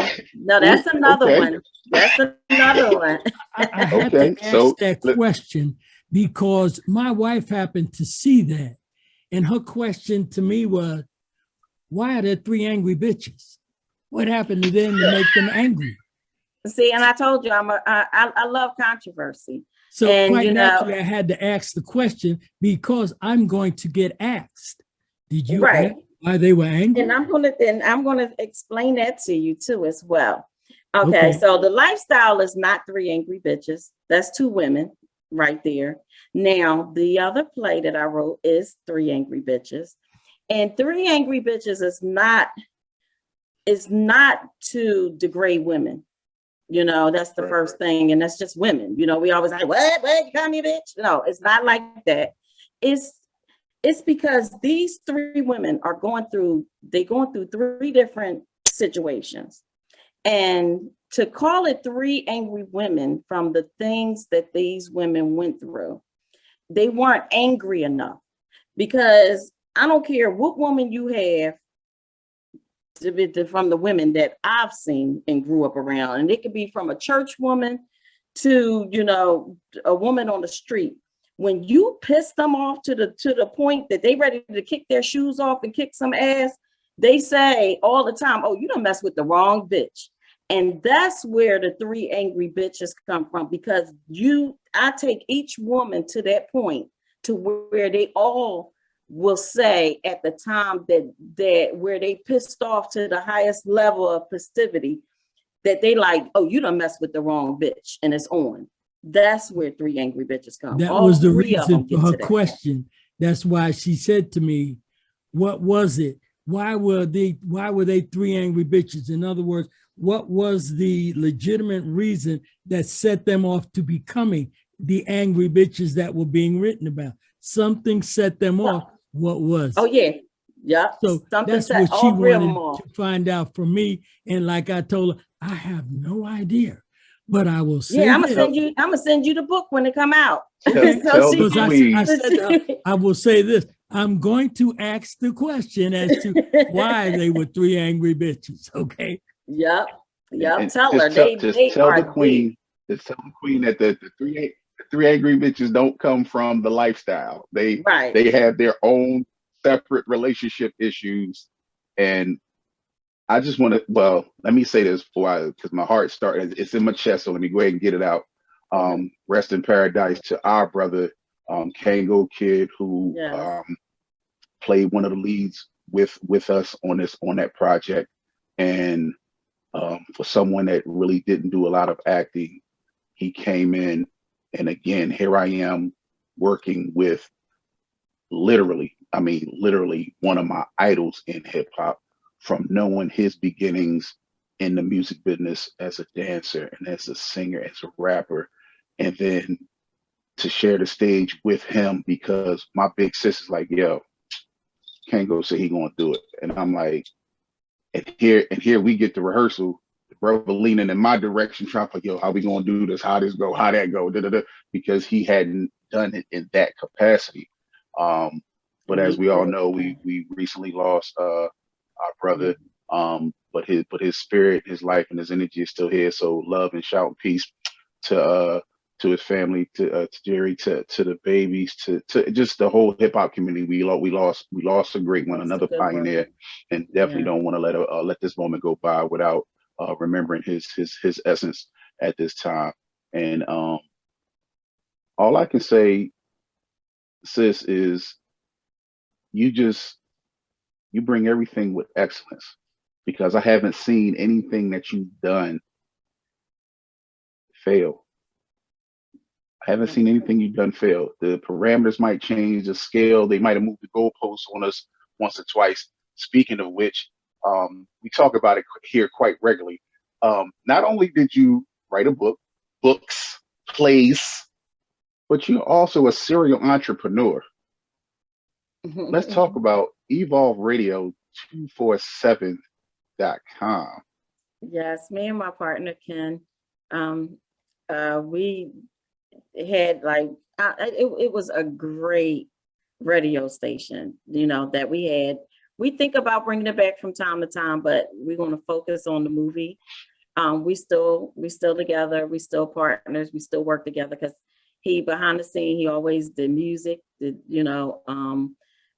that's another one. That's another one. I had to ask that question because my wife happened to see that. And her question to me was, why are there 3 angry bitches? What happened to them to make them angry? See, and I told you, I love controversy. So and, quite you naturally, know, I had to ask the question because I'm going to get asked. Did you ask why they were angry? And I'm gonna explain that to you too as well. Okay, so the lifestyle is not 3 angry bitches. That's 2 women right there. Now, the other play that I wrote is 3 angry bitches. And 3 angry bitches is not to degrade women. You know, that's the first thing. And that's just women. You know, we always like, what, you call me a bitch? No, it's not like that. It's because these 3 women are going through 3 different situations. And to call it 3 angry women from the things that these women went through, they weren't angry enough. Because I don't care what woman you have from the women that I've seen and grew up around. And it could be from a church woman to, you know, a woman on the street. When you piss them off to the point that they ready to kick their shoes off and kick some ass, they say all the time, oh, you done mess with the wrong bitch. And that's where the 3 angry bitches come from, because I take each woman to that point to where they all will say at the time that where they pissed off to the highest level of festivity, that they like, oh, you done mess with the wrong bitch, and it's on. That's where 3 angry bitches come. That was the reason for her question. That's why she said to me, what was it? Why were they 3 angry bitches? In other words, what was the legitimate reason that set them off to becoming the angry bitches that were being written about? Something set them off. What was? Oh, yeah. Yeah. So that's what she wanted to find out from me. And like I told her, I have no idea. But I will say, I'm gonna send you the book when it come out. I will say this. I'm going to ask the question as to why they were 3 angry bitches. Okay. Yep. Tell her. Tell the queen that the 3 angry bitches don't come from the lifestyle. They have their own separate relationship issues. And I just want to, let me say this because my heart started, it's in my chest, so let me go ahead and get it out. Rest in paradise to our brother, Kango Kitt, who played one of the leads with us on that project. And for someone that really didn't do a lot of acting, he came in, and again, here I am working with literally one of my idols in hip hop, from knowing his beginnings in the music business as a dancer and as a singer, as a rapper, and then to share the stage with him, because my big sister's like, yo, Kango said he gonna do it. And I'm like, and here we get the rehearsal, the brother leaning in my direction, trying to like, yo, how we gonna do this? How this go? How that go? Because he hadn't done it in that capacity. But as we all know, we recently lost our brother. But his spirit, his life, and his energy is still here. So love and shout and peace to to his family, to Jerry, to the babies, to just the whole hip hop community. We lost a great one, another pioneer, and definitely don't want to let this moment go by without remembering his essence at this time. And all I can say, sis, is you bring everything with excellence, because I haven't seen anything that you've done fail. I haven't seen anything you've done fail. The parameters might change, the scale, they might have moved the goalposts on us once or twice. Speaking of which, we talk about it here quite regularly. Not only did you write a book, books, plays, but you're also a serial entrepreneur. Let's talk about evolveradio247.com. Yes, me and my partner Ken, we had it was a great radio station, that we had. We think about bringing it back from time to time, but we're going to focus on the movie. We still together, we still partners, we still work together, because he behind the scene, he always did music, did all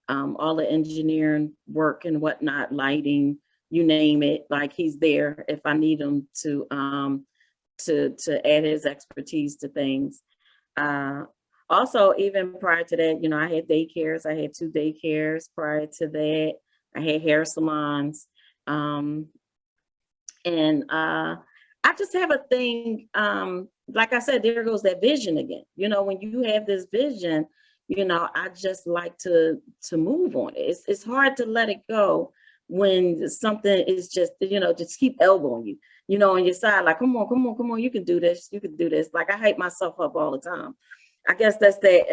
the engineering work and whatnot, lighting, you name it. Like, he's there if I need him to add his expertise to things. Also, even prior to that, I had daycares. I had 2 daycares prior to that. I had hair salons. And I just have a thing, like I said, there goes that vision again. When you have this vision, I just like to move on it. It's hard to let it go when something is just keep elbowing you, on your side, like, come on, you can do this. Like, I hype myself up all the time. I guess that's that,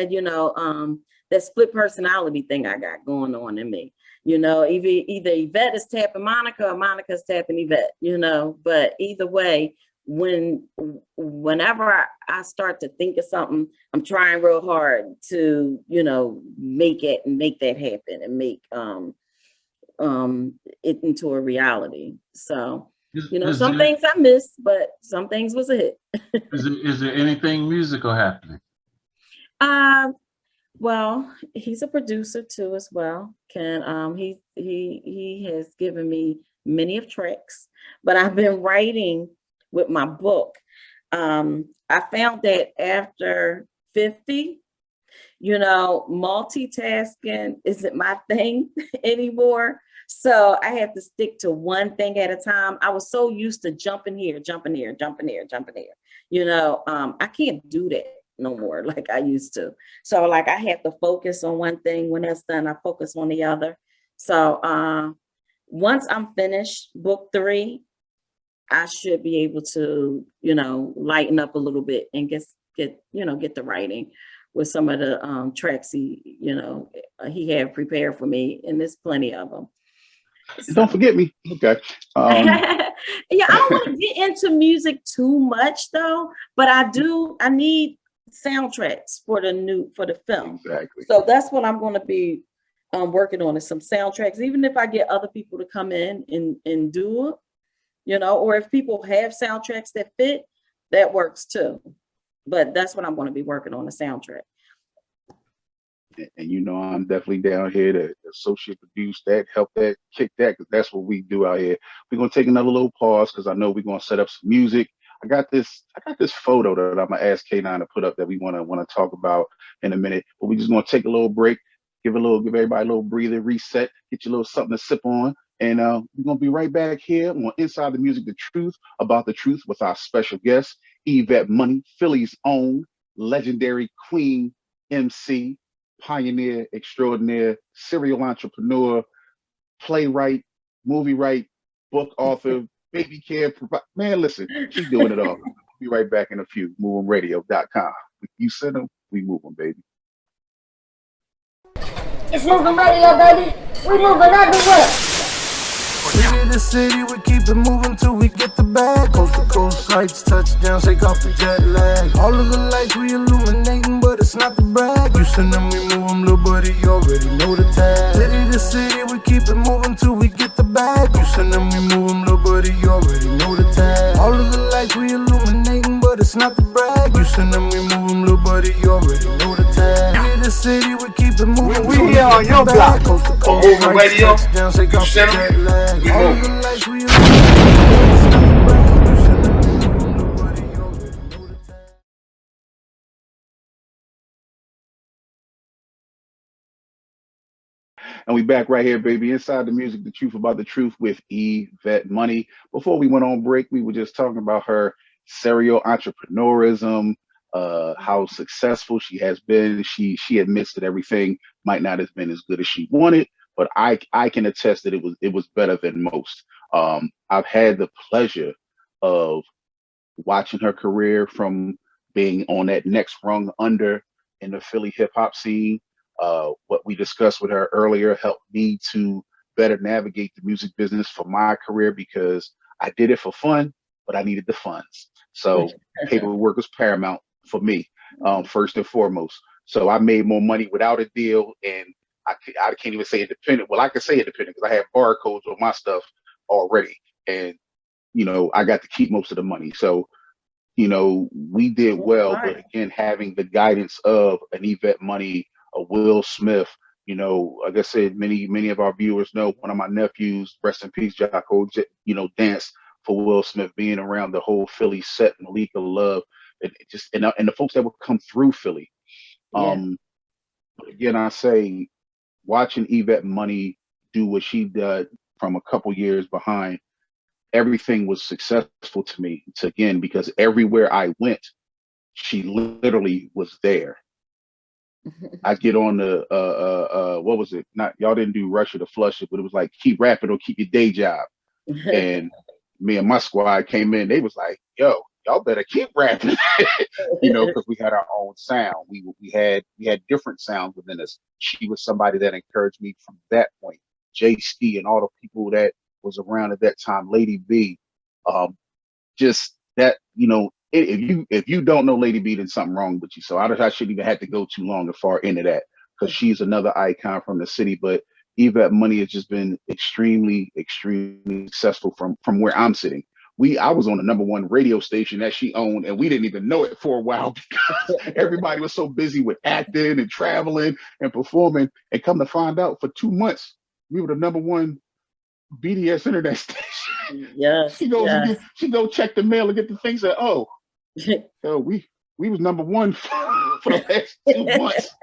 that split personality thing I got going on in me. Either Evette is tapping Monica or Monica's tapping Evette, but either way, whenever I start to think of something, I'm trying real hard to, make that happen and make it into a reality. So, some things I missed, but some things was a hit. Is there anything musical happening? Well, he's a producer too as well. He has given me many of tracks, but I've been writing with my book. I found that after 50, multitasking isn't my thing anymore. So I have to stick to one thing at a time. I was so used to jumping here. I can't do that no more like I used to. So I have to focus on one thing. When that's done, I focus on the other. So once I'm finished book 3, I should be able to, lighten up a little bit and get the writing with some of the tracks he had prepared for me, and there's plenty of them. So. Don't forget me. Okay. Yeah, I don't want to get into music too much though, but I need soundtracks for the film. Exactly. So that's what I'm going to be working on, is some soundtracks, even if I get other people to come in and do it, or if people have soundtracks that fit, that works too. But that's what I'm going to be working on, a soundtrack. And I'm definitely down here to associate produce that, help that, kick that, because that's what we do out here. We're gonna take another little pause because I know we're gonna set up some music. I got this photo that I'm gonna ask K9 to put up that we wanna talk about in a minute. But we're just gonna take a little break, give everybody a little breather, reset, get you a little something to sip on. And we're gonna be right back here on Inside the Music, the Truth About the Truth, with our special guest, Yvette Money, Philly's own legendary queen MC, pioneer extraordinaire, serial entrepreneur, playwright, movie writer, book author, baby care. Man, listen, she's doing it all. We'll be right back in a few. MoveOnRadio.com. You send them, we move them, baby. It's moving radio, baby. We moving everywhere. City to city, we keep it moving till we get the bag. Coast to coast flights, touchdown, shake off the jet lag. All of the lights we illuminating, but it's not the brag. You send them, we move them, little buddy, you already know the tag. City to city, we keep it moving till we get the bag. You send them, we move them, little buddy, you already know the tag. All of the lights we illuminating, but it's not the brag. You send them, we move here on your block. Or moving radio, you send them, we move. And we back right here, baby, inside the music, the truth about the truth with Yvette Money. Before we went on break, we were just talking about her serial entrepreneurism, how successful she has been. She admits that everything might not have been as good as she wanted, but I can attest that it was better than most. I've had the pleasure of watching her career from being on that next rung under in the Philly hip hop scene. What we discussed with her earlier helped me to better navigate the music business for my career because I did it for fun, but I needed the funds. So paperwork was paramount for me, first and foremost. So I made more money without a deal, and I can't even say independent. Well, I can say independent because I had barcodes on my stuff already, and I got to keep most of the money. So we did well, but again, having the guidance of an Yvette Money, a Will Smith, like I said, many of our viewers know one of my nephews, rest in peace, Jocko, danced for Will Smith, being around the whole Philly set, Malika Love, and the folks that would come through Philly. But again, I say, watching Yvette Money do what she did from a couple years behind, everything was successful to me. Again, because everywhere I went, she literally was there. I get on the what was it? Not y'all didn't do Rush It or Flush It, but it was like keep rapping or keep your day job. And me and my squad came in. They was like, "Yo, y'all better keep rapping," because we had our own sound. We had different sounds within us. She was somebody that encouraged me from that point. JC and all the people that was around at that time, Lady B, just that if you don't know Lady B, then something wrong with you. So I shouldn't even have to go too long and far into that because she's another icon from the city. But Yvette Money has just been extremely successful from where I'm sitting. I was on the #1 radio station that she owned, and we didn't even know it for a while because everybody was so busy with acting and traveling and performing. And come to find out, for 2 months, we were the #1 BDS internet station. Yes. She go check the mail and get the things that we was #1 for the last 2 months.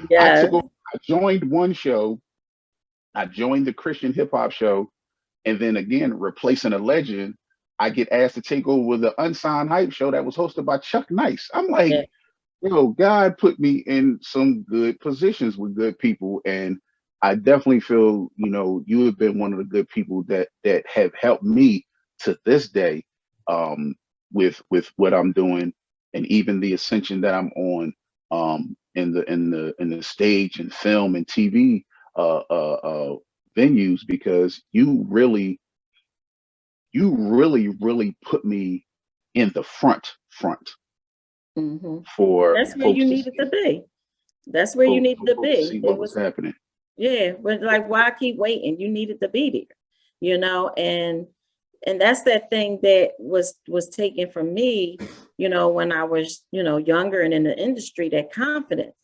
Yes. I joined one show. I joined the Christian hip hop show, and then again, replacing a legend, I get asked to take over the Unsigned Hype show that was hosted by Chuck Nice. I'm like, God put me in some good positions with good people, and I definitely feel, you have been one of the good people that have helped me to this day, with what I'm doing, and even the ascension that I'm on, in the stage and film and TV venues, because you really put me in the front for that's where you needed to be. That's where you needed to be. See what was happening. Yeah, but like, why keep waiting? You needed to be there, and that's that thing that was taken from me, when I was, younger and in the industry, that confidence.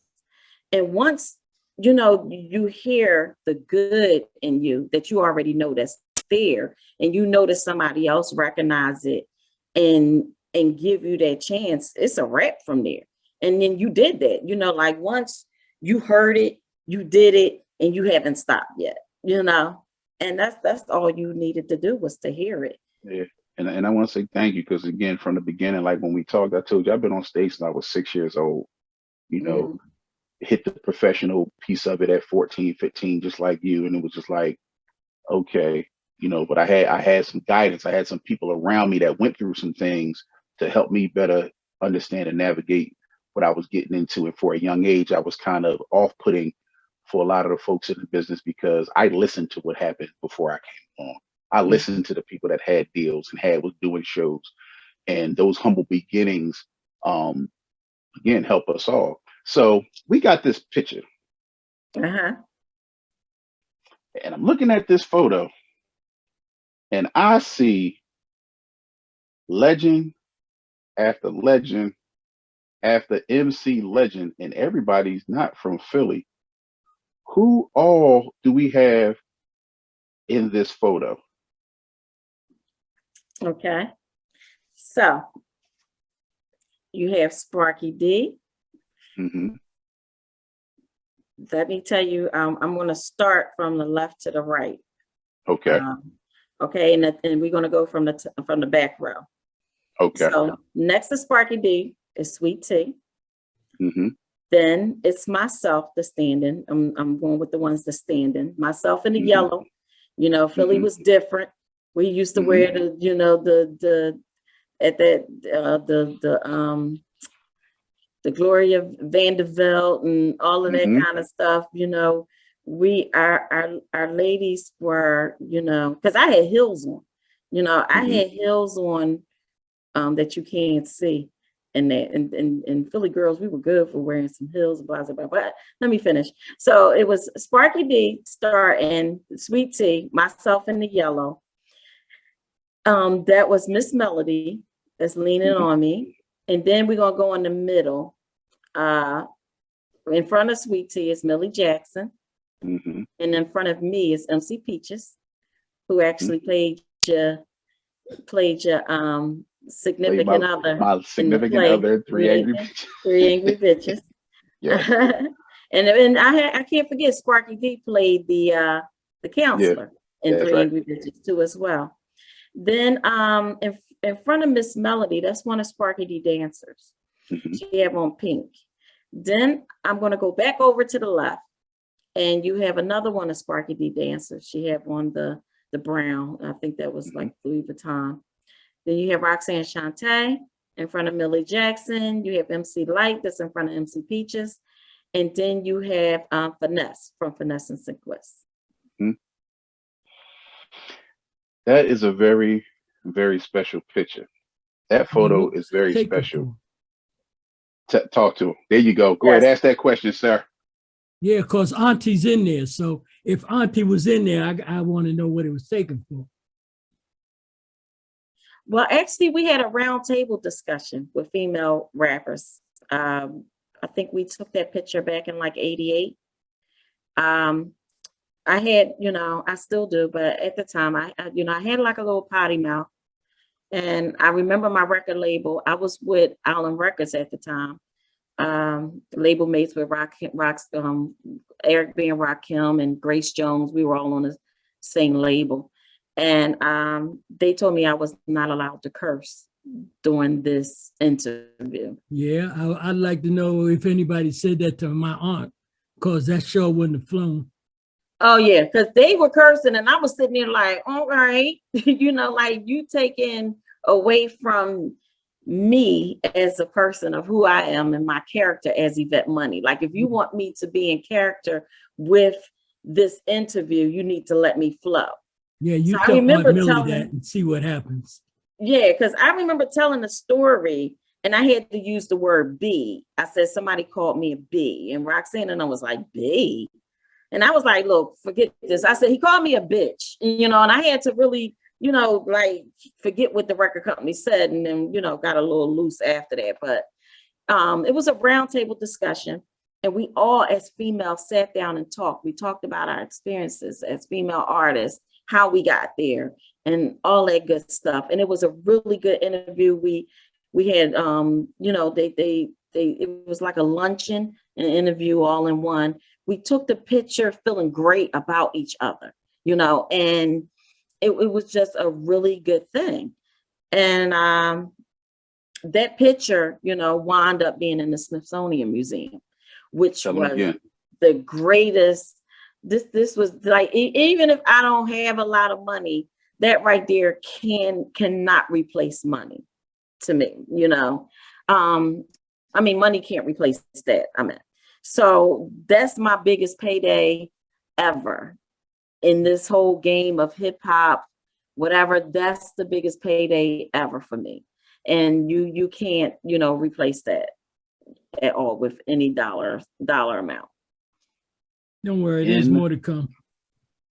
And once, you hear the good in you that you already know that's there, and that somebody else recognize it and give you that chance, it's a wrap from there. And then you did that, like once you heard it, you did it, and you haven't stopped yet, and that's all you needed to do, was to hear it. Yeah. And I want to say thank you, because again, from the beginning, like when we talked, I told you I've been on stage since I was 6 years old, hit the professional piece of it at 14, 15, just like you. And it was just like, okay, but I had some guidance. I had some people around me that went through some things to help me better understand and navigate what I was getting into. And for a young age, I was kind of off-putting for a lot of the folks in the business, because I listened to what happened before I came on. I listened to the people that had deals and was doing shows, and those humble beginnings, again, help us all. So we got this picture, and I'm looking at this photo, and I see legend after legend after MC legend, and everybody's not from Philly. who all do we have in this photo? Okay. So you have Sparky D. Mm-hmm. Let me tell you, I'm going to start from the left to the right. Okay. Okay, and we're going to go from the back row. Okay. So next to Sparky D is Sweet T. Mm-hmm. Then it's myself, the standing. I'm going with the ones that standing. Myself in the Mhm. yellow. You know, Philly Mhm. was different. We used to Mhm. wear the Gloria Vanderbilt and all of that Mhm. kind of stuff. You know, our ladies were, you know, because I had heels on. You know, I Mhm. had heels on that you can't see. And Philly girls, we were good for wearing some heels, blah, blah, blah. But let me finish. So it was Sparky D starting, Sweet T, myself in the yellow. That was Miss Melody that's leaning Mhm. on me. And then we're gonna go in the middle. In front of Sweet T is Millie Jackson. Mhm. And in front of me is MC Peaches, who actually played your significant other My in the significant play. other, Three Yeah, Angry Bitches. Three Angry Bitches. Yeah. and I can't forget Sparky D played the counselor in that's Three right. Angry Bitches too as well. Then in front of Miss Melody, that's one of Sparky D dancers. Mhm. She have on pink. Then I'm gonna go back over to the left, and you have another one of Sparky D dancers. She have on the brown. I think that was like Louis Vuitton. Then you have Roxanne Shante in front of Millie Jackson. You have MC Lyte that's in front of MC Peaches. And then you have Finesse from Finesse and Synquis. Mhm. That is a very, very special picture. That photo What is was it very taken special. for? Talk to him. There you go. Go ahead, Yes. ask that question, sir. Yeah, because Auntie's in there. So if Auntie was in there, I want to know what it was taken for. Well, actually, we had a round table discussion with female rappers. I think we took that picture back in like 88. I had, you know, I still do, but at the time I had like a little potty mouth. And I remember my record label. I was with Island Records at the time. Label mates with Eric B. and Rakim and Grace Jones. We were all on the same label. And they told me I was not allowed to curse during this interview. Yeah, I'd like to know if anybody said that to my aunt, because that show wouldn't have flown. Oh yeah, because they were cursing and I was sitting there like, all right, you know, like you taking away from me as a person of who I am and my character as Yvette Money. Like if you want me to be in character with this interview, you need to let me flow. Yeah, you So I tell Aunt remember Millie telling, that and see what happens. yeah, because I remember telling a story and I had to use the word B. I said somebody called me a B, and Roxanne and I was like, B. And I was like, look, forget this. I said, he called me a bitch, you know, and I had to really, you know, like forget what the record company said, and then, you know, got a little loose after that. But it was a roundtable discussion, and we all as females sat down and talked. We talked about our experiences as female artists, how we got there, and all that good stuff. And it was a really good interview. We had, you know, it was like a luncheon and interview all in one. We took the picture feeling great about each other, you know, and it was just a really good thing. And that picture, you know, wound up being in the Smithsonian Museum, which was the greatest. This was like, even if I don't have a lot of money, that right there cannot replace money to me, you know. I mean, money can't replace that. I mean, so that's my biggest payday ever in this whole game of hip hop, whatever. That's the biggest payday ever for me. And you can't, you know, replace that at all with any dollar amount. Don't worry, there's more to come.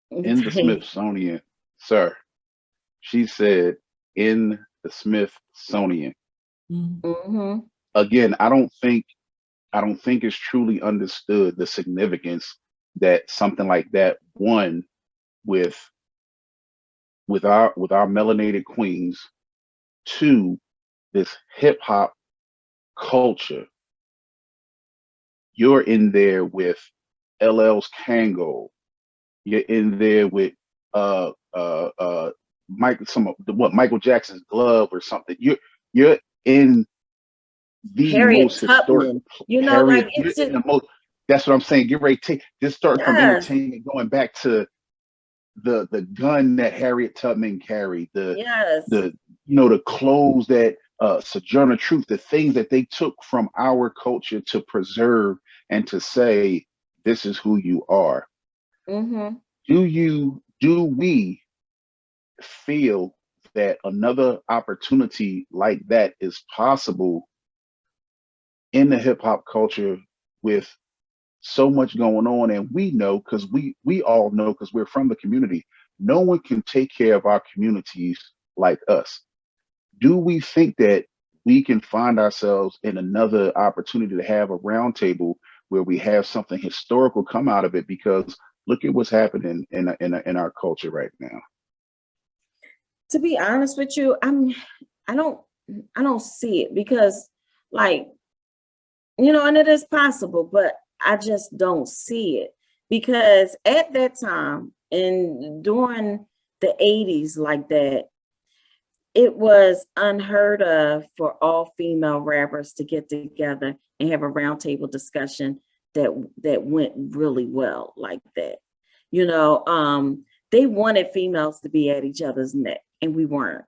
In the Smithsonian, sir. She said in the Smithsonian. Mm-hmm. Again, I don't think it's truly understood the significance that something like that, one, with our melanated queens, two, this hip hop culture. You're in there with LL's Kango. You're in there with Michael Jackson's glove or something. You're in the Harriet most historic Tubman, you know, like you're it's in just, the most. That's what I'm saying. Get ready to just start from yes, entertainment, going back to the gun that Harriet Tubman carried, yes. the the clothes that Sojourner Truth, the things that they took from our culture to preserve and to say, this is who you are. Mm-hmm. Do we feel that another opportunity like that is possible in the hip hop culture with so much going on? And we know, because we all know, because we're from the community, no one can take care of our communities like us. Do we think that we can find ourselves in another opportunity to have a roundtable where we have something historical come out of it? Because look at what's happening in our culture right now. To be honest with you, I don't see it because, like, and it is possible, but I just don't see it because at that time and during the 80s, like that, it was unheard of for all female rappers to get together and have a roundtable discussion that went really well like that. They wanted females to be at each other's neck, and we weren't.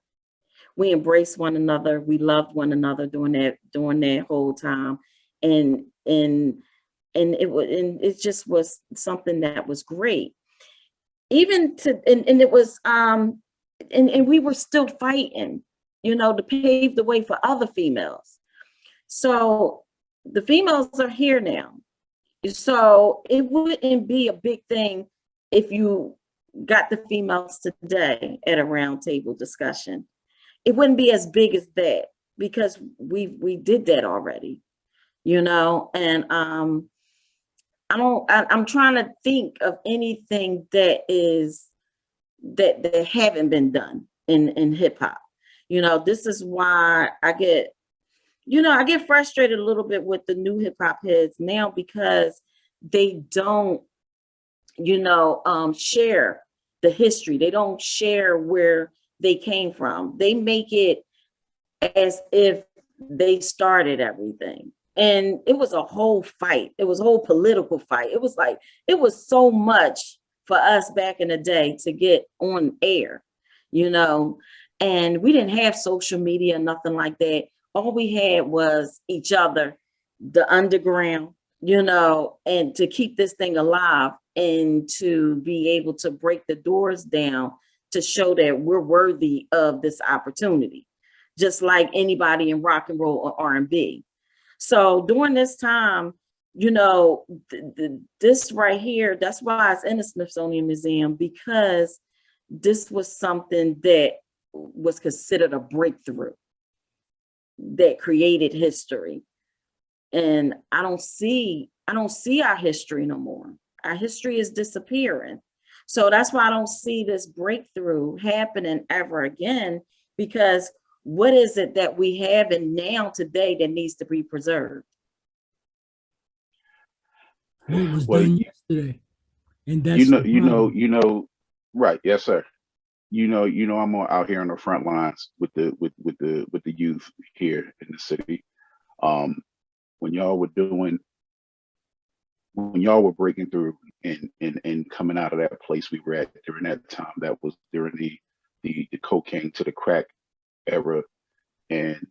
We embraced one another. We loved one another during that whole time, and it just was something that was great. Even and it was and we were still fighting, to pave the way for other females. So the females are here now. So it wouldn't be a big thing if you got the females today at a roundtable discussion. It wouldn't be as big as that because we did that already, and I'm trying to think of anything that haven't been done in hip hop. This is why I get frustrated a little bit with the new hip hop heads now because they don't, share the history. They don't share where they came from. They make it as if they started everything. And it was a whole fight. It was a whole political fight. It was so much for us back in the day to get on air, and we didn't have social media, nothing like that. All we had was each other, the underground, and to keep this thing alive and to be able to break the doors down to show that we're worthy of this opportunity, just like anybody in rock and roll or R&B. So during this time, this right here, that's why it's in the Smithsonian Museum, because this was something that was considered a breakthrough that created history. And I don't see our history no more. Our history is disappearing. So that's why I don't see this breakthrough happening ever again, because what is it that we have in now today that needs to be preserved? What was done yesterday. And that's right. Yes, sir. I'm out here on the front lines with the youth here in the city. When y'all were breaking through and coming out of that place we were at during that time, that was during the cocaine to the crack era, and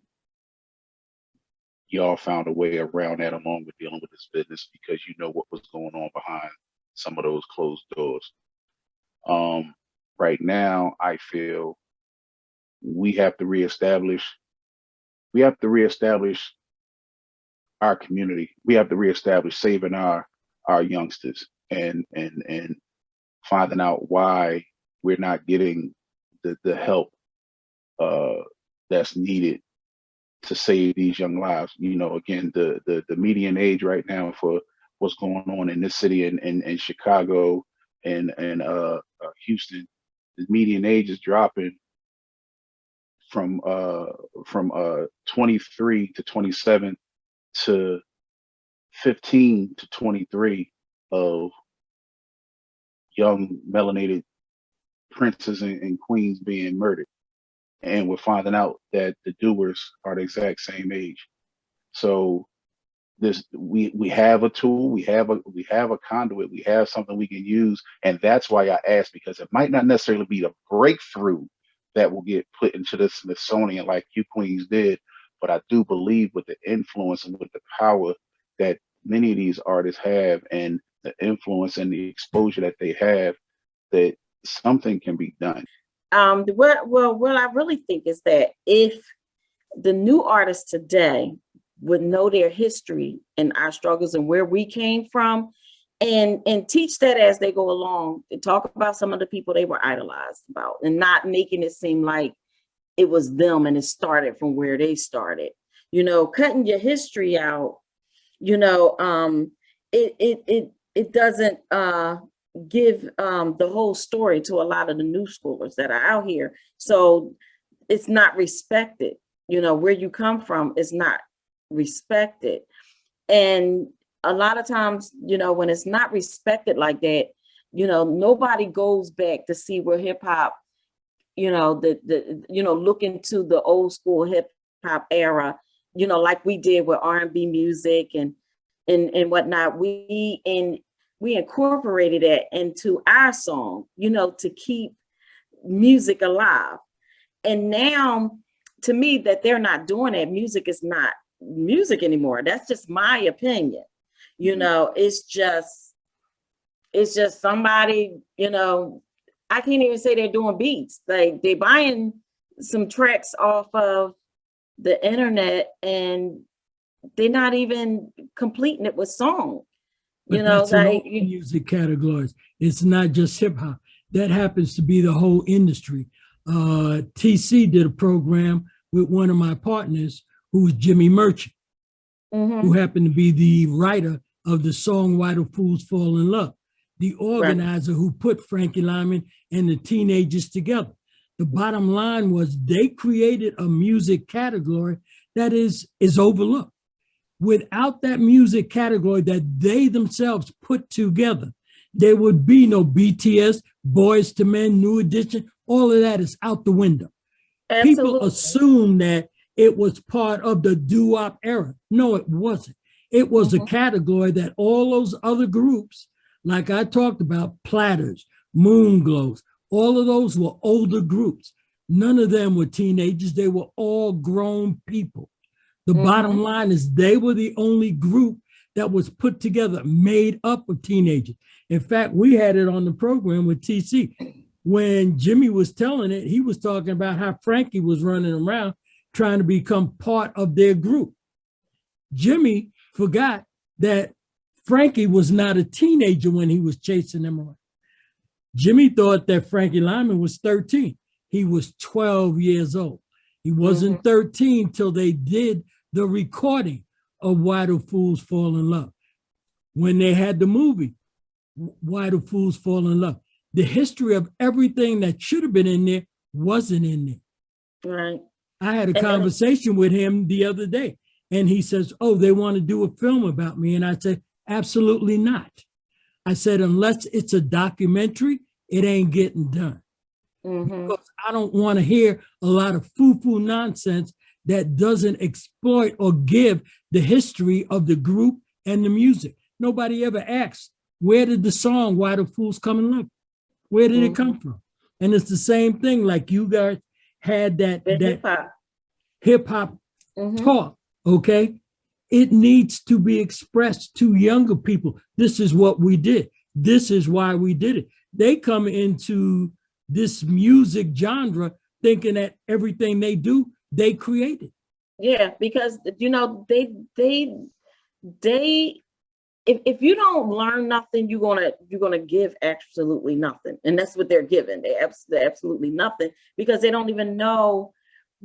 y'all found a way around that along with dealing with this business because you know what was going on behind some of those closed doors. Right now, I feel we have to reestablish our community. We have to reestablish saving our youngsters and finding out why we're not getting the help that's needed to save these young lives. Again, the median age right now for what's going on in this city and Chicago and Houston. The median age is dropping from 23 to 27 to 15 to 23 of young melanated princes and queens being murdered. And we're finding out that the doers are the exact same age. So we have a tool, we have a conduit, we have something we can use. And that's why I asked, because it might not necessarily be the breakthrough that will get put into the Smithsonian like you queens did, but I do believe with the influence and with the power that many of these artists have and the influence and the exposure that they have, that something can be done. What I really think is that if the new artists today would know their history and our struggles and where we came from, and teach that as they go along, and talk about some of the people they were idolized about, and not making it seem like it was them and it started from where they started. You know, cutting your history out, you know, it doesn't give the whole story to a lot of the new schoolers that are out here. So it's not respected. You know, where you come from is not respected. And a lot of times, you know, when it's not respected like that, you know, nobody goes back to see where hip hop, you know, look into the old school hip hop era, you know, like we did with R&B music and whatnot. We incorporated that into our song, you know, to keep music alive. And now, to me, that they're not doing that, music is not music anymore. That's just my opinion. You know, it's just somebody, you know, I can't even say they're doing beats. Like, they're buying some tracks off of the internet and they're not even completing it with song. But you know, that's like in all music categories. It's not just hip hop. That happens to be the whole industry. TC did a program with one of my partners, who was Jimmy Merchant, who happened to be the writer of the song Why Do Fools Fall in Love, the organizer who put Frankie Lyman and the Teenagers together. The bottom line was they created a music category that is overlooked. Without that music category that they themselves put together, there would be no BTS, Boys to Men, New Edition. All of that is out the window. Absolutely. People assume that it was part of the doo-wop era. No, it wasn't. It was a category that all those other groups, like I talked about, Platters, Moonglows, all of those were older groups. None of them were teenagers. They were all grown people. The bottom line is they were the only group that was put together, made up of teenagers. In fact, we had it on the program with TC. When Jimmy was telling it, he was talking about how Frankie was running around trying to become part of their group. Jimmy forgot that Frankie was not a teenager when he was chasing them around. Jimmy thought that Frankie Lyman was 13. He was 12 years old. He wasn't 13 till they did the recording of Why Do Fools Fall in Love. When they had the movie, Why Do Fools Fall in Love, the history of everything that should have been in there wasn't in there. Right. I had a conversation with him the other day, and he says, oh, they want to do a film about me. And I said, absolutely not. I said, unless it's a documentary, it ain't getting done. Because I don't want to hear a lot of foo-foo nonsense that doesn't exploit or give the history of the group and the music. Nobody ever asks, where did the song Why Do Fools Come in Love? Where did it come from? And it's the same thing, like you guys had that hip hop talk, okay? It needs to be expressed to younger people. This is what we did. This is why we did it. They come into this music genre thinking that everything they do, they created. Yeah, because you know, they if you don't learn nothing, you're gonna give absolutely nothing. And that's what they're giving. They're absolutely nothing, because they don't even know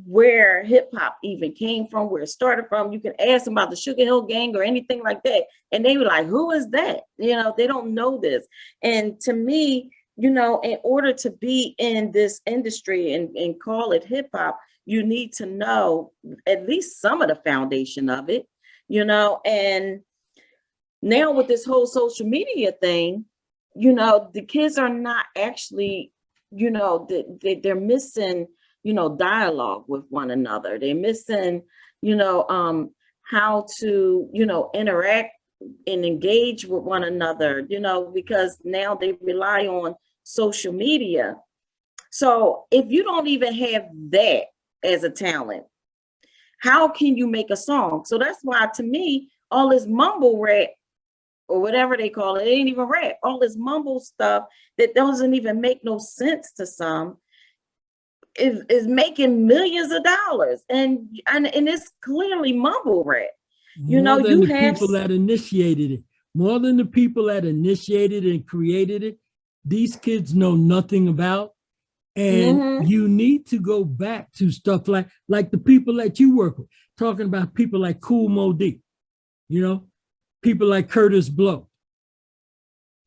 where hip hop even came from, where it started from. You can ask them about the Sugar Hill Gang or anything like that, and they were like, "Who is that?" You know, they don't know this. And to me, you know, in order to be in this industry and call it hip hop, you need to know at least some of the foundation of it, you know. And now with this whole social media thing, you know, the kids are not actually, you know, they're missing, you know, dialogue with one another. They're missing, you know, how to, you know, interact and engage with one another, you know, because now they rely on social media. So if you don't even have that as a talent, how can you make a song? So that's why, to me, all this mumble rap or whatever they call it, it ain't even rap. All this mumble stuff that doesn't even make no sense to some is making millions of dollars, and it's clearly mumble rap. You know, More than you the have people that initiated it, more than the people that initiated and created it, these kids know nothing about. And you need to go back to stuff like the people that you work with, talking about people like Kool Moe Dee, you know, people like Curtis Blow,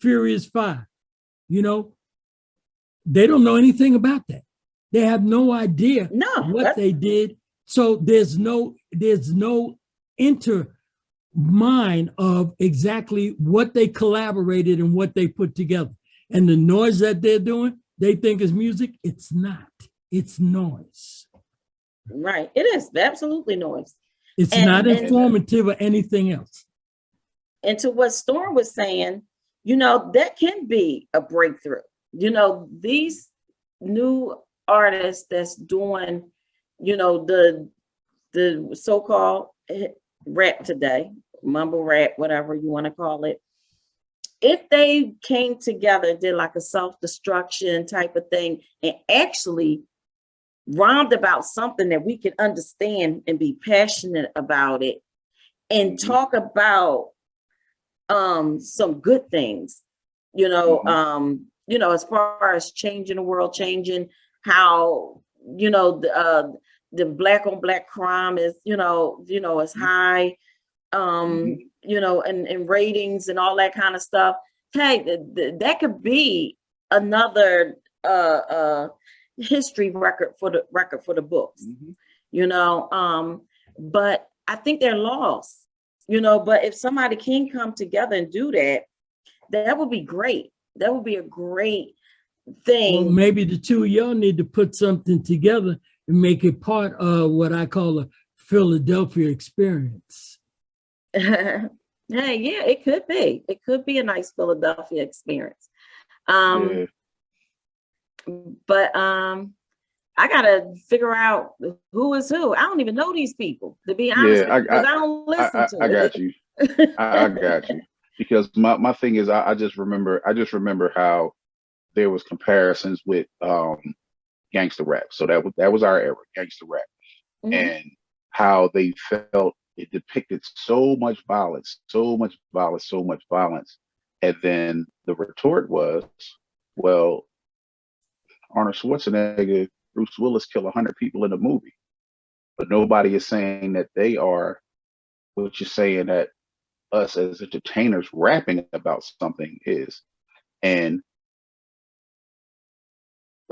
Furious Five, you know, they don't know anything about that. They have no idea what they did. So there's no mind of exactly what they collaborated and what they put together. And the noise that they're doing, they think is music. It's not. It's noise. Right. It is absolutely noise. It's not informative or anything else. And to what Storm was saying, you know, that can be a breakthrough. You know, these new artists that's doing, you know, the so-called rap today, mumble rap, whatever you want to call it. If they came together, did like a self-destruction type of thing, and actually rhymed about something that we can understand and be passionate about it, and talk about some good things, you know, as far as changing the world, changing how, you know, the black on black crime is, you know, is high, you know, and ratings and all that kind of stuff. Hey, that could be another history record for the books, you know. But I think they're lost, you know. But if somebody can come together and do that, that would be great. That would be a great thing. Well, maybe the two of y'all need to put something together and make it part of what I call a Philadelphia experience. Hey, yeah, it could be. It could be a nice Philadelphia experience. But I gotta figure out who is who. I don't even know these people, to be honest. Yeah, because I don't listen to it. I got you. I got you. Because my thing is, I just remember how there was comparisons with gangster rap. So that was our era, gangster rap, and how they felt it depicted so much violence, and then the retort was, well, Arnold Schwarzenegger, Bruce Willis kill 100 people in a movie, but nobody is saying that they are what you're saying that us as entertainers rapping about something is. And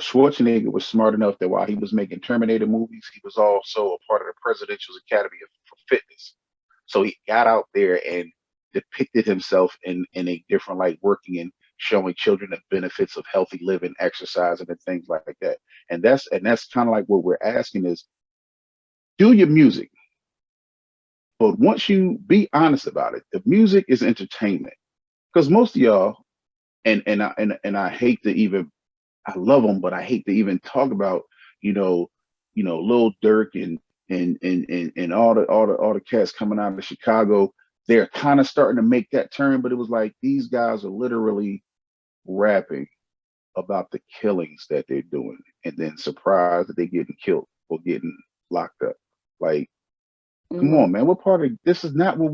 Schwarzenegger was smart enough that while he was making Terminator movies, he was also a part of the Presidential Academy for Fitness. So he got out there and depicted himself in a different light, working and showing children the benefits of healthy living, exercising, and things like that. And that's kind of like what we're asking is, do your music, but once you be honest about it, the music is entertainment. Because most of y'all, and I hate to even, I love them, but I hate to even talk about, you know, Lil Durk and all the cats coming out of Chicago. They're kind of starting to make that turn, but it was like these guys are literally rapping about the killings that they're doing, and then surprised that they're getting killed or getting locked up. Like, come on, man, what part of this is not what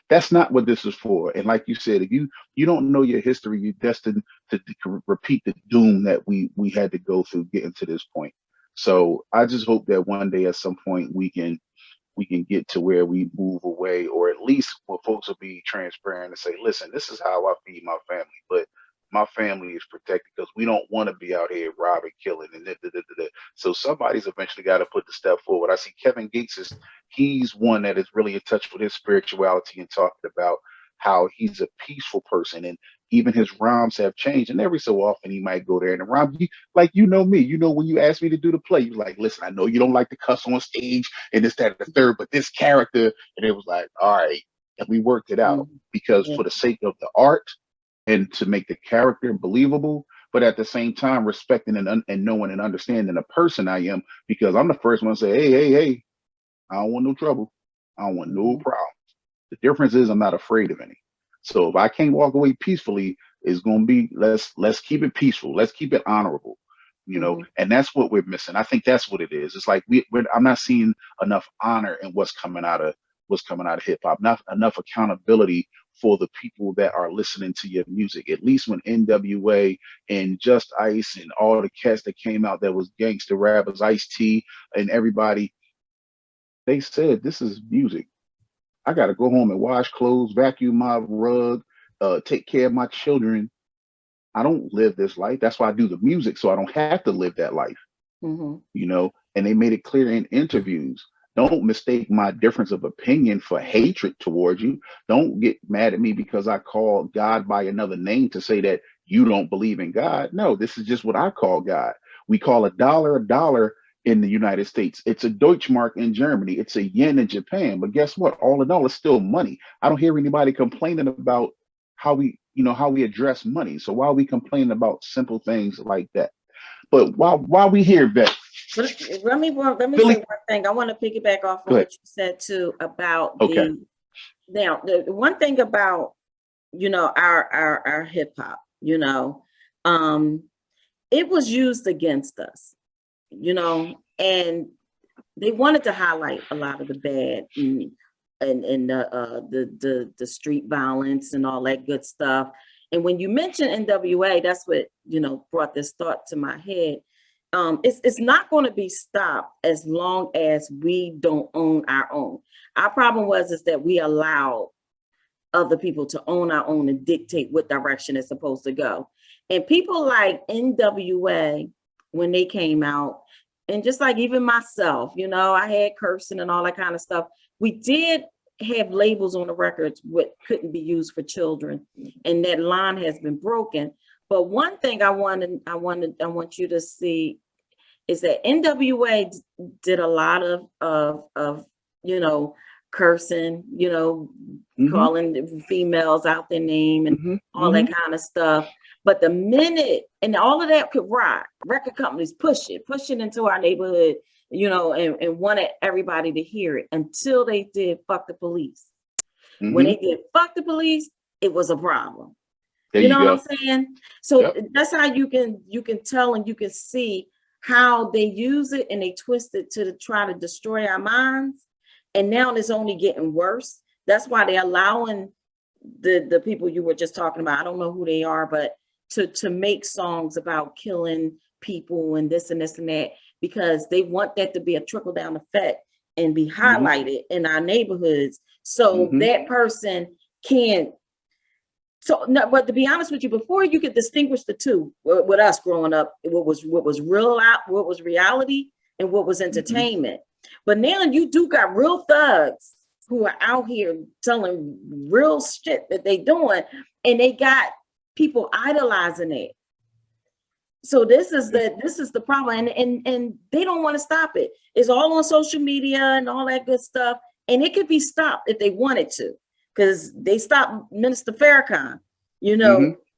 that's not what this is for. And like you said, if you don't know your history, you're destined to repeat the doom that we had to go through getting to this point. So I just hope that one day at some point we can get to where we move away, or at least where folks will be transparent and say, listen, this is how I feed my family, but my family is protected because we don't want to be out here robbing, killing, and so somebody's eventually got to put the step forward. I see Kevin Gates he's one that is really in touch with his spirituality and talking about how he's a peaceful person, and even his rhymes have changed. And every so often he might go there and rhyme. Like, you know me, when you asked me to do the play, you was like, listen, I know you don't like to cuss on stage and this, that, and the third, but this character, and it was like, all right. And we worked it out because for the sake of the art and to make the character believable, but at the same time, respecting and knowing and understanding the person I am, because I'm the first one to say, hey, I don't want no trouble. I don't want no problem. The difference is I'm not afraid of any. So if I can't walk away peacefully, it's going to be, let's keep it peaceful. Let's keep it honorable, and that's what we're missing. I think that's what it is. It's like I'm not seeing enough honor in what's coming out of hip hop, not enough accountability for the people that are listening to your music. At least when NWA and Just Ice and all the cats that came out that was gangster rappers, Ice-T and everybody, they said, this is music. I got to go home and wash clothes, vacuum my rug, take care of my children. I don't live this life. That's why I do the music, so I don't have to live that life. And they made it clear in interviews. Don't mistake my difference of opinion for hatred towards you. Don't get mad at me because I call God by another name to say that you don't believe in God. No, this is just what I call God. We call a dollar in the United States. It's a Deutschmark in Germany. It's a yen in Japan. But guess what? All in all, it's still money. I don't hear anybody complaining about how we address money. So why are we complaining about simple things like that? But while we here, Vet, let me say one thing. I want to piggyback off of what you said too about the one thing about our hip hop. It was used against us. And they wanted to highlight a lot of the bad and the street violence and all that good stuff. And when you mention NWA, that's what brought this thought to my head. It's not going to be stopped as long as we don't own our own. Our problem is that we allowed other people to own our own and dictate what direction it's supposed to go. And people like NWA, when they came out, and just like even myself, I had cursing and all that kind of stuff. We did have labels on the records what couldn't be used for children, and that line has been broken. But one thing I want you to see is that NWA did a lot of cursing, calling females out their name and all that kind of stuff. But the minute, and all of that could rock, record companies push it into our neighborhood, and wanted everybody to hear it until they did Fuck the Police. When they did Fuck the Police, it was a problem. There you know what I'm saying? So that's how you can tell and you can see how they use it and they twist it to try to destroy our minds. And now it's only getting worse. That's why they're allowing the people you were just talking about, I don't know who they are, but to make songs about killing people and this and that, because they want that to be a trickle down effect and be highlighted in our neighborhoods. So that person can't. So, no, but to be honest with you, before you could distinguish the two, with us growing up, what was real, what was reality, and what was entertainment. But now you do got real thugs who are out here telling real shit that they doing, and they got people idolizing it. So this is the problem, and they don't want to stop it. It's all on social media and all that good stuff, and it could be stopped if they wanted to, because they stopped Minister Farrakhan,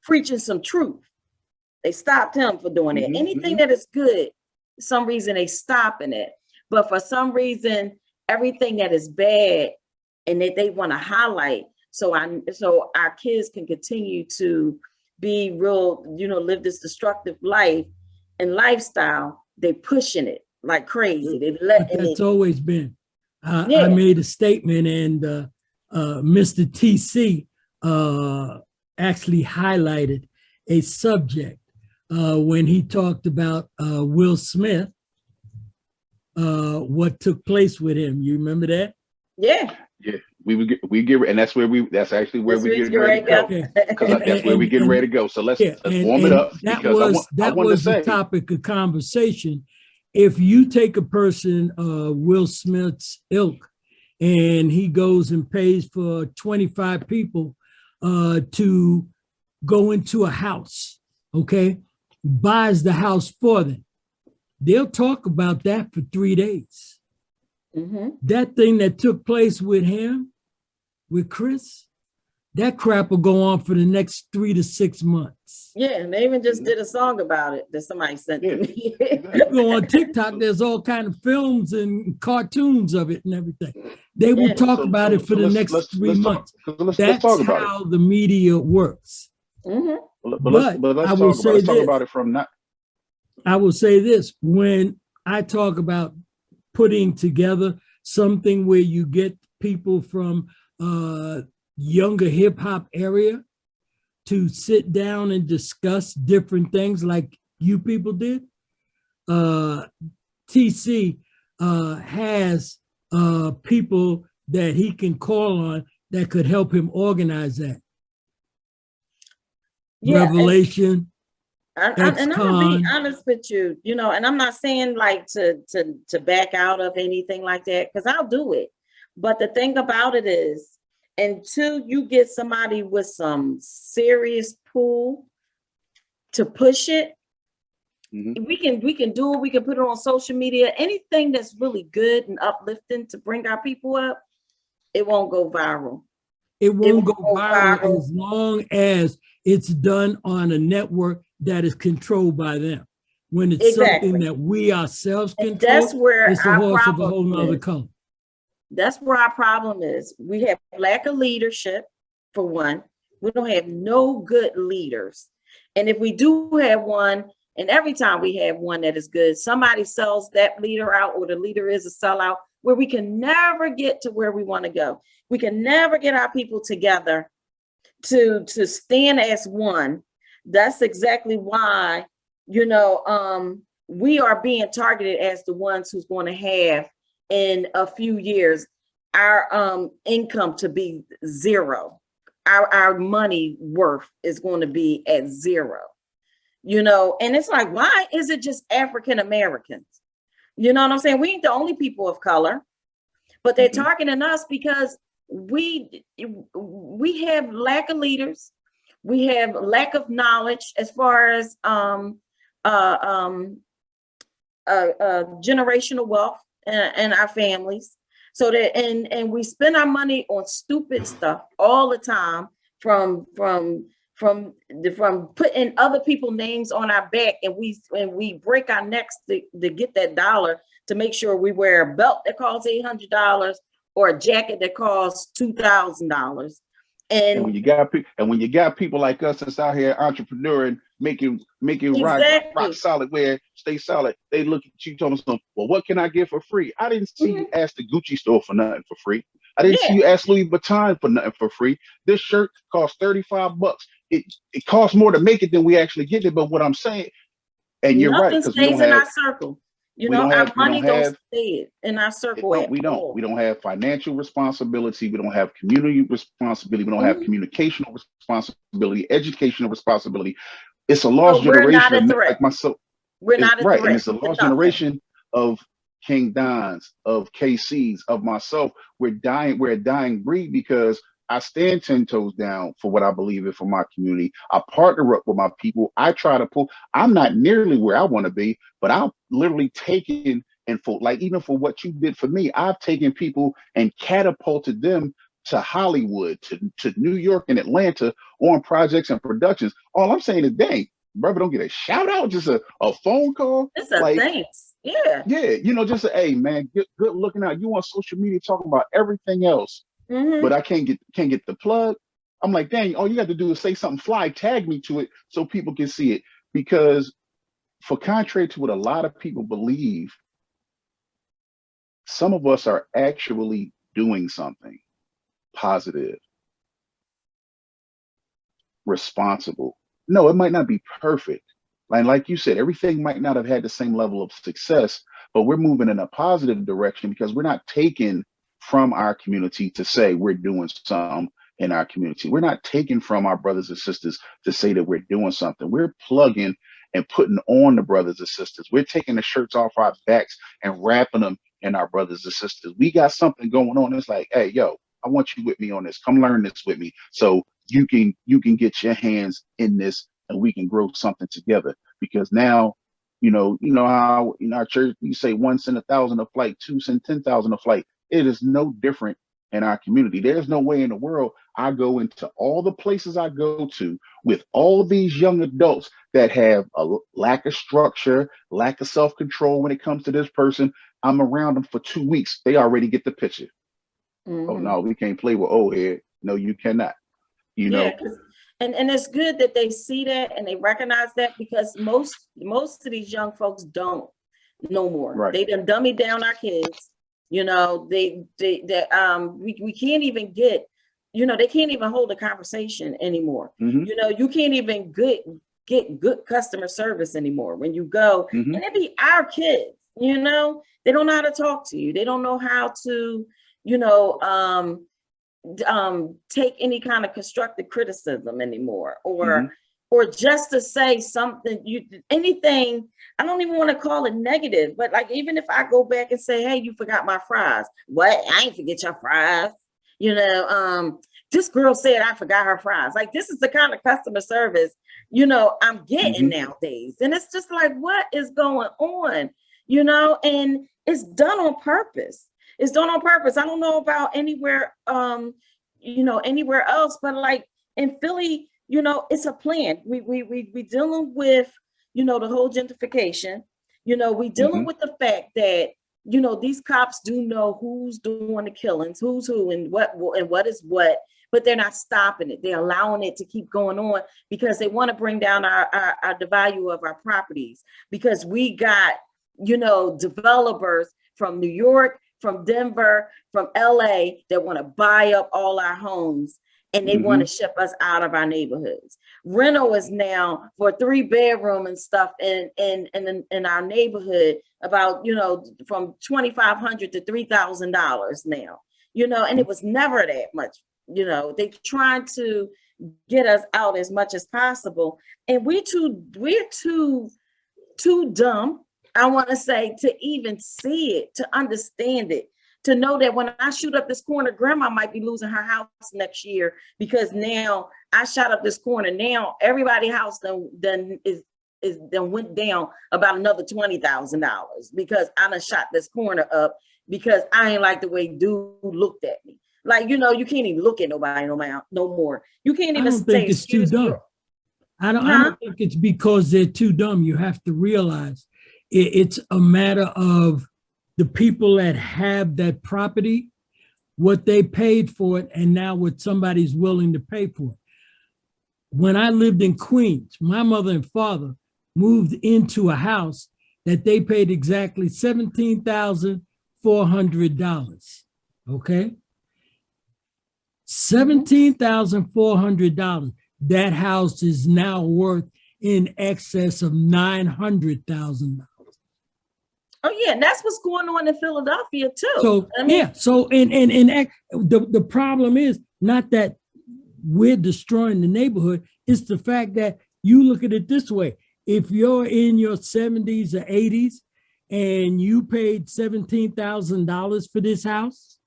preaching some truth. They stopped him for doing it. Anything that is good, for some reason they stopping it, but for some reason everything that is bad and that they want to highlight, so our kids can continue to be real, live this destructive life and lifestyle. They pushing it like crazy. That's always been. I made a statement, and Mr. TC actually highlighted a subject when he talked about Will Smith what took place with him. You remember that? Yeah. Yeah, we get, and that's actually where we get ready to go. Because that's where we get ready to go. So let's warm it up, because that was the topic of conversation. If you take a person, Will Smith's ilk, and he goes and pays for 25 people to go into a house, okay, buys the house for them, they'll talk about that for 3 days. Mm-hmm. That thing that took place with him, with Chris, that crap will go on for the next 3 to 6 months. Yeah, and they even just did a song about it that somebody sent to me. You go on TikTok, there's all kind of films and cartoons of it and everything. They will talk about it for the next 3 months. That's how the media works. Mm-hmm. But I will say this. I will say this. When I talk about putting together something where you get people from younger hip hop area to sit down and discuss different things like you people did, TC has people that he can call on that could help him organize that. Yeah, Revelation. And I'm gonna be honest with you, you know, and I'm not saying like to back out of anything like that, because I'll do it. But the thing about it is, until you get somebody with some serious pull to push it, we can do it. We can put it on social media. Anything that's really good and uplifting to bring our people up, it won't go viral. It won't go viral as long as it's done on a network that is controlled by them. When it's something that we ourselves control, that's where it's a horse of a whole nother color. That's where our problem is. We have lack of leadership, for one. We don't have no good leaders. And if we do have one, and every time we have one that is good, somebody sells that leader out, or the leader is a sellout, where we can never get to where we want to go. We can never get our people together to stand as one. That's exactly why, you know, we are being targeted as the ones who's going to have in a few years our income to be zero. Our money worth is going to be at zero, you know. And it's like, why is it just African Americans? You know what I'm saying? We ain't the only people of color, but they're targeting us because we have lack of leaders. We have lack of knowledge as far as generational wealth in our families. So that and we spend our money on stupid stuff all the time, from putting other people's names on our back, and we break our necks to get that dollar, to make sure we wear a belt that costs $800 or a jacket that costs $2,000. And when you got people like us that's out here entrepreneuring, making rock solid, where stay solid, they look at you telling them, well, what can I get for free? I didn't see you ask the Gucci store for nothing for free. I didn't see you ask Louis Vuitton for nothing for free. This shirt costs $35. It costs more to make it than we actually get it. But what I'm saying, and you're right, because we don't have our circle. You know, our money don't stay in our circle. We don't have financial responsibility. We don't have community responsibility. We don't have communicational responsibility, educational responsibility. It's a lost generation like myself. We're not a threat. And it's a lost generation of King Dons, of KCs, of myself. We're a dying breed, because I stand 10 toes down for what I believe in for my community. I partner up with my people. I try to pull. I'm not nearly where I want to be, but I've literally taken, and for like, even for what you did for me, I've taken people and catapulted them to Hollywood, to New York and Atlanta on projects and productions. All I'm saying is, dang, brother, don't get a shout out, just a phone call. It's a thanks. Yeah. Yeah. You know, just a, hey man, good looking out. You on social media talking about everything else. But I can't get the plug. I'm like, dang, all you got to do is say something fly, tag me to it so people can see it. Because for contrary to what a lot of people believe, some of us are actually doing something positive, responsible. No, it might not be perfect. Like you said, everything might not have had the same level of success, but we're moving in a positive direction because we're not taking from our community to say we're doing something in our community. We're not taking from our brothers and sisters to say that we're doing something. We're plugging and putting on the brothers and sisters. We're taking the shirts off our backs and wrapping them in our brothers and sisters. We got something going on. It's like, hey, yo, I want you with me on this. Come learn this with me. So you can get your hands in this and we can grow something together. Because now, you know how in our church you say 1 cent 1,000 a flight, 2 cent 10,000 a flight. It is no different in our community. There's no way in the world I go into all the places I go to with all these young adults that have a lack of structure, lack of self-control when it comes to this person. I'm around them for 2 weeks. They already get the picture. Oh no, we can't play with old head. No, you cannot. You know. And it's good that they see that and they recognize that, because most of these young folks don't no more. Right. They done dummy down our kids. You know, we can't even get, you know, they can't even hold a conversation anymore. You know, you can't even get good customer service anymore when you go, and it be our kids, you know, they don't know how to talk to you. They don't know how to, you know, take any kind of constructive criticism anymore, or just to say something, anything. I don't even want to call it negative, but like, even if I go back and say, hey, you forgot my fries. What? I ain't forget your fries. You know, this girl said I forgot her fries. Like, this is the kind of customer service, you know, I'm getting nowadays. And it's just like, what is going on? You know, and it's done on purpose. It's done on purpose. I don't know about anywhere, you know, anywhere else, but like in Philly, you know, it's a plan. We dealing with, you know, the whole gentrification. You know, we dealing with the fact that, you know, these cops do know who's doing the killings, who's who, and what is what, but they're not stopping it. They're allowing it to keep going on because they want to bring down the value of our properties, because we got, you know, developers from New York, from Denver, from LA that want to buy up all our homes, and they want to ship us out of our neighborhoods. Rental is now for a 3-bedroom and stuff in our neighborhood about, you know, from $2,500 to $3,000 now, you know, and it was never that much. You know, they trying to get us out as much as possible, and we're too dumb, I want to say, to even see it, to understand it, to know that when I shoot up this corner, grandma might be losing her house next year because now I shot up this corner. Now everybody's house then went down about another $20,000 because I done shot this corner up because I ain't like the way dude looked at me. Like, you know, you can't even look at nobody no more. You can't even say think it's too dumb. I don't think it's because they're too dumb. You have to realize it's a matter of the people that have that property, what they paid for it, and now what somebody's willing to pay for it. When I lived in Queens, my mother and father moved into a house that they paid exactly $17,400. Okay? $17,400. That house is now worth in excess of $900,000. Oh yeah, and that's what's going on in Philadelphia too. So I mean, yeah, so the problem is not that we're destroying the neighborhood, it's the fact that you look at it this way. If you're in your 70s or 80s and you paid $17,000 for this house,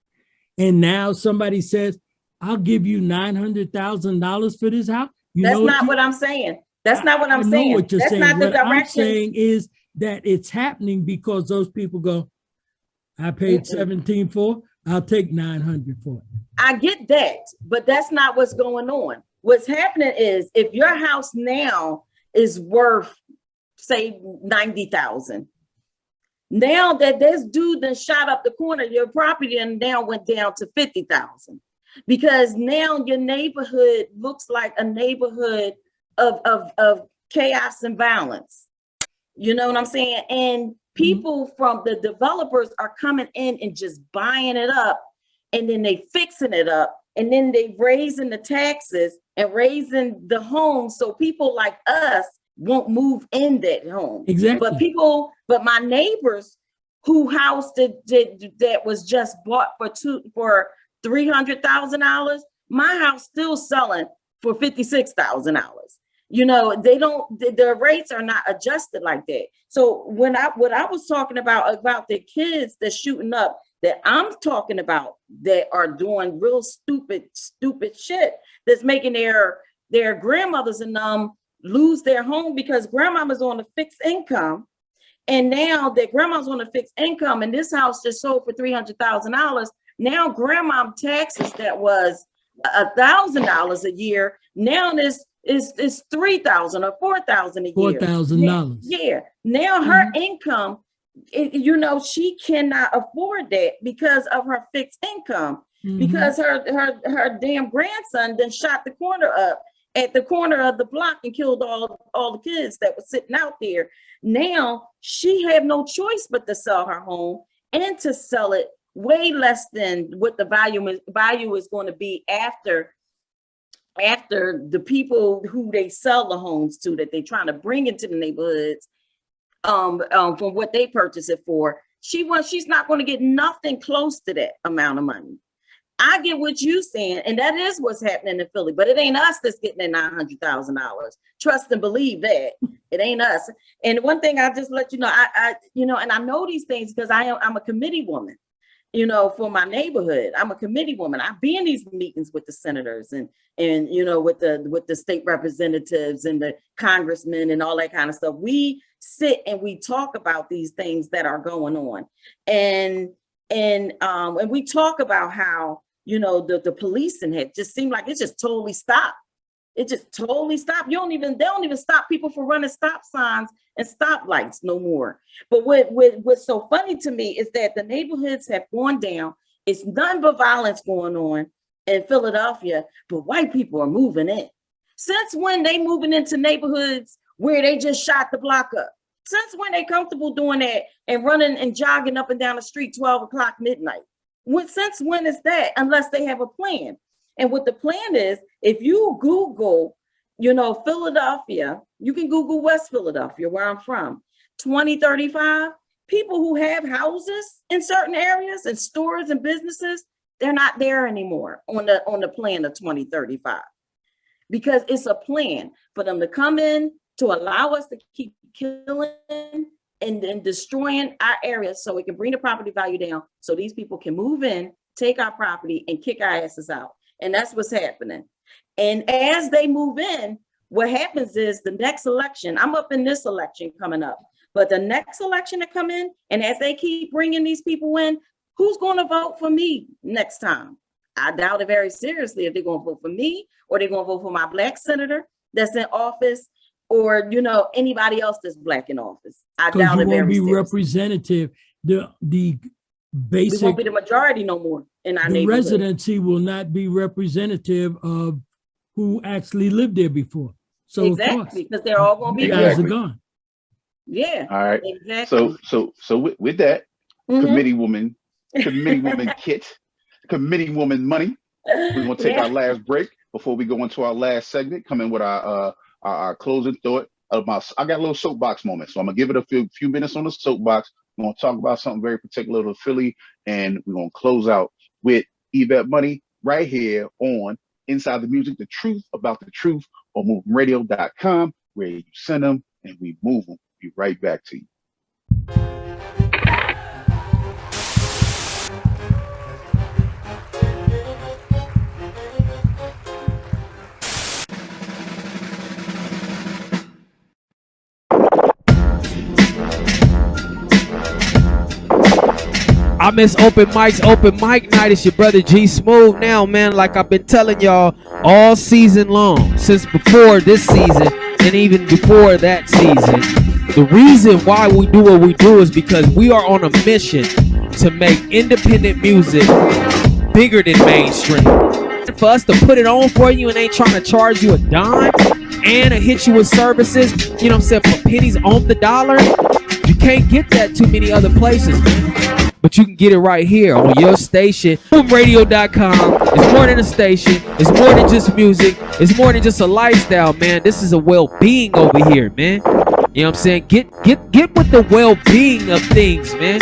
and now somebody says, I'll give you $900,000 for this house. That's not what I'm saying. That's not what I'm saying. What you're That's saying. not the what direction. I'm saying is that it's happening because those people go, I paid 17 for, I'll take 900 for it. I get that, but that's not what's going on. What's happening is if your house now is worth, say, 90,000, now that this dude that shot up the corner, your property and now went down to 50,000, because now your neighborhood looks like a neighborhood of chaos and violence. You know what I'm saying? And people from the developers are coming in and just buying it up, and then they fixing it up, and then they raising the taxes and raising the home so people like us won't move in that home. Exactly. But my neighbors who house that was just bought for $300,000, my house still selling for $56,000. You know, the rates are not adjusted like that. So what I was talking about the kids that's shooting up, that I'm talking about, that are doing real stupid shit, that's making their grandmothers and them lose their home because grandmama's on a fixed income. And now that grandma's on a fixed income and this house just sold for $300,000, now grandma taxes that was $1,000 a year, now it's $3,000 or $4,000 a year. $4,000. Yeah. Now her income, you know, she cannot afford that because of her fixed income, because her damn grandson then shot the corner up at the corner of the block and killed all the kids that were sitting out there. Now she had no choice but to sell her home, and to sell it way less than what the value is going to be after the people who they sell the homes to, that they trying to bring into the neighborhoods, from what they purchase it for. She's not going to get nothing close to that amount of money. I get what you're saying, and that is what's happening in Philly, but it ain't us that's getting that $900,000. Trust and believe that it ain't us. And one thing I just let you know, I you know, and I know these things because I'm a committee woman, you know, for my neighborhood. I'm a committee woman. I be in these meetings with the senators and you know, with the state representatives and the congressmen and all that kind of stuff. We sit and we talk about these things that are going on, and we talk about how, you know, the policing had just seemed like it just totally stopped. It just totally stopped. They don't even stop people for running stop signs and stoplights no more. But what's so funny to me is that the neighborhoods have gone down. It's nothing but violence going on in Philadelphia, but white people are moving in. Since when they moving into neighborhoods where they just shot the block up? Since when they comfortable doing that and running and jogging up and down the street 12 o'clock midnight? Since when is that? Unless they have a plan. And what the plan is, if you Google, you know, Philadelphia, you can Google West Philadelphia, where I'm from, 2035, people who have houses in certain areas and stores and businesses, they're not there anymore on the plan of 2035, because it's a plan for them to come in to allow us to keep killing and destroying our areas so we can bring the property value down so these people can move in, take our property, and kick our asses out. And that's what's happening. And as they move in, what happens is the next election, I'm up in this election coming up, but the next election to come in, and as they keep bringing these people in, who's going to vote for me next time? I doubt it very seriously if they're going to vote for me, or they're going to vote for my Black senator that's in office, or, you know, anybody else that's Black in office. I doubt it very seriously. Because you won't be representative. The basic, we won't be the majority no more in our neighborhood. The residency will not be representative of who actually lived there before. So exactly, because they're all going to be guys are gone. Yeah. All right. Exactly. So with that, committee woman Kitt, committee woman Money. We're gonna take our last break before we go into our last segment. Come in with our closing thought. I got a little soapbox moment, so I'm gonna give it a few minutes on the soapbox. We're gonna talk about something very particular to Philly, and we're gonna close out with Yvette Money right here on Inside the Music, the truth about the truth on MoveRadio.com, where you send them and we move them. Be right back to you. I miss open mics, open mic night. It's your brother G Smooth now, man. Like I've been telling y'all all season long, since before this season and even before that season. The reason why we do what we do is because we are on a mission to make independent music bigger than mainstream. For us to put it on for you and ain't trying to charge you a dime and to hit you with services, you know what I'm saying, for pennies on the dollar, you can't get that too many other places, man. But you can get it right here on your station. MoveRadio.com. It's more than a station. It's more than just music. It's more than just a lifestyle, man. This is a well-being over here, man. You know what I'm saying? Get with the well-being of things, man.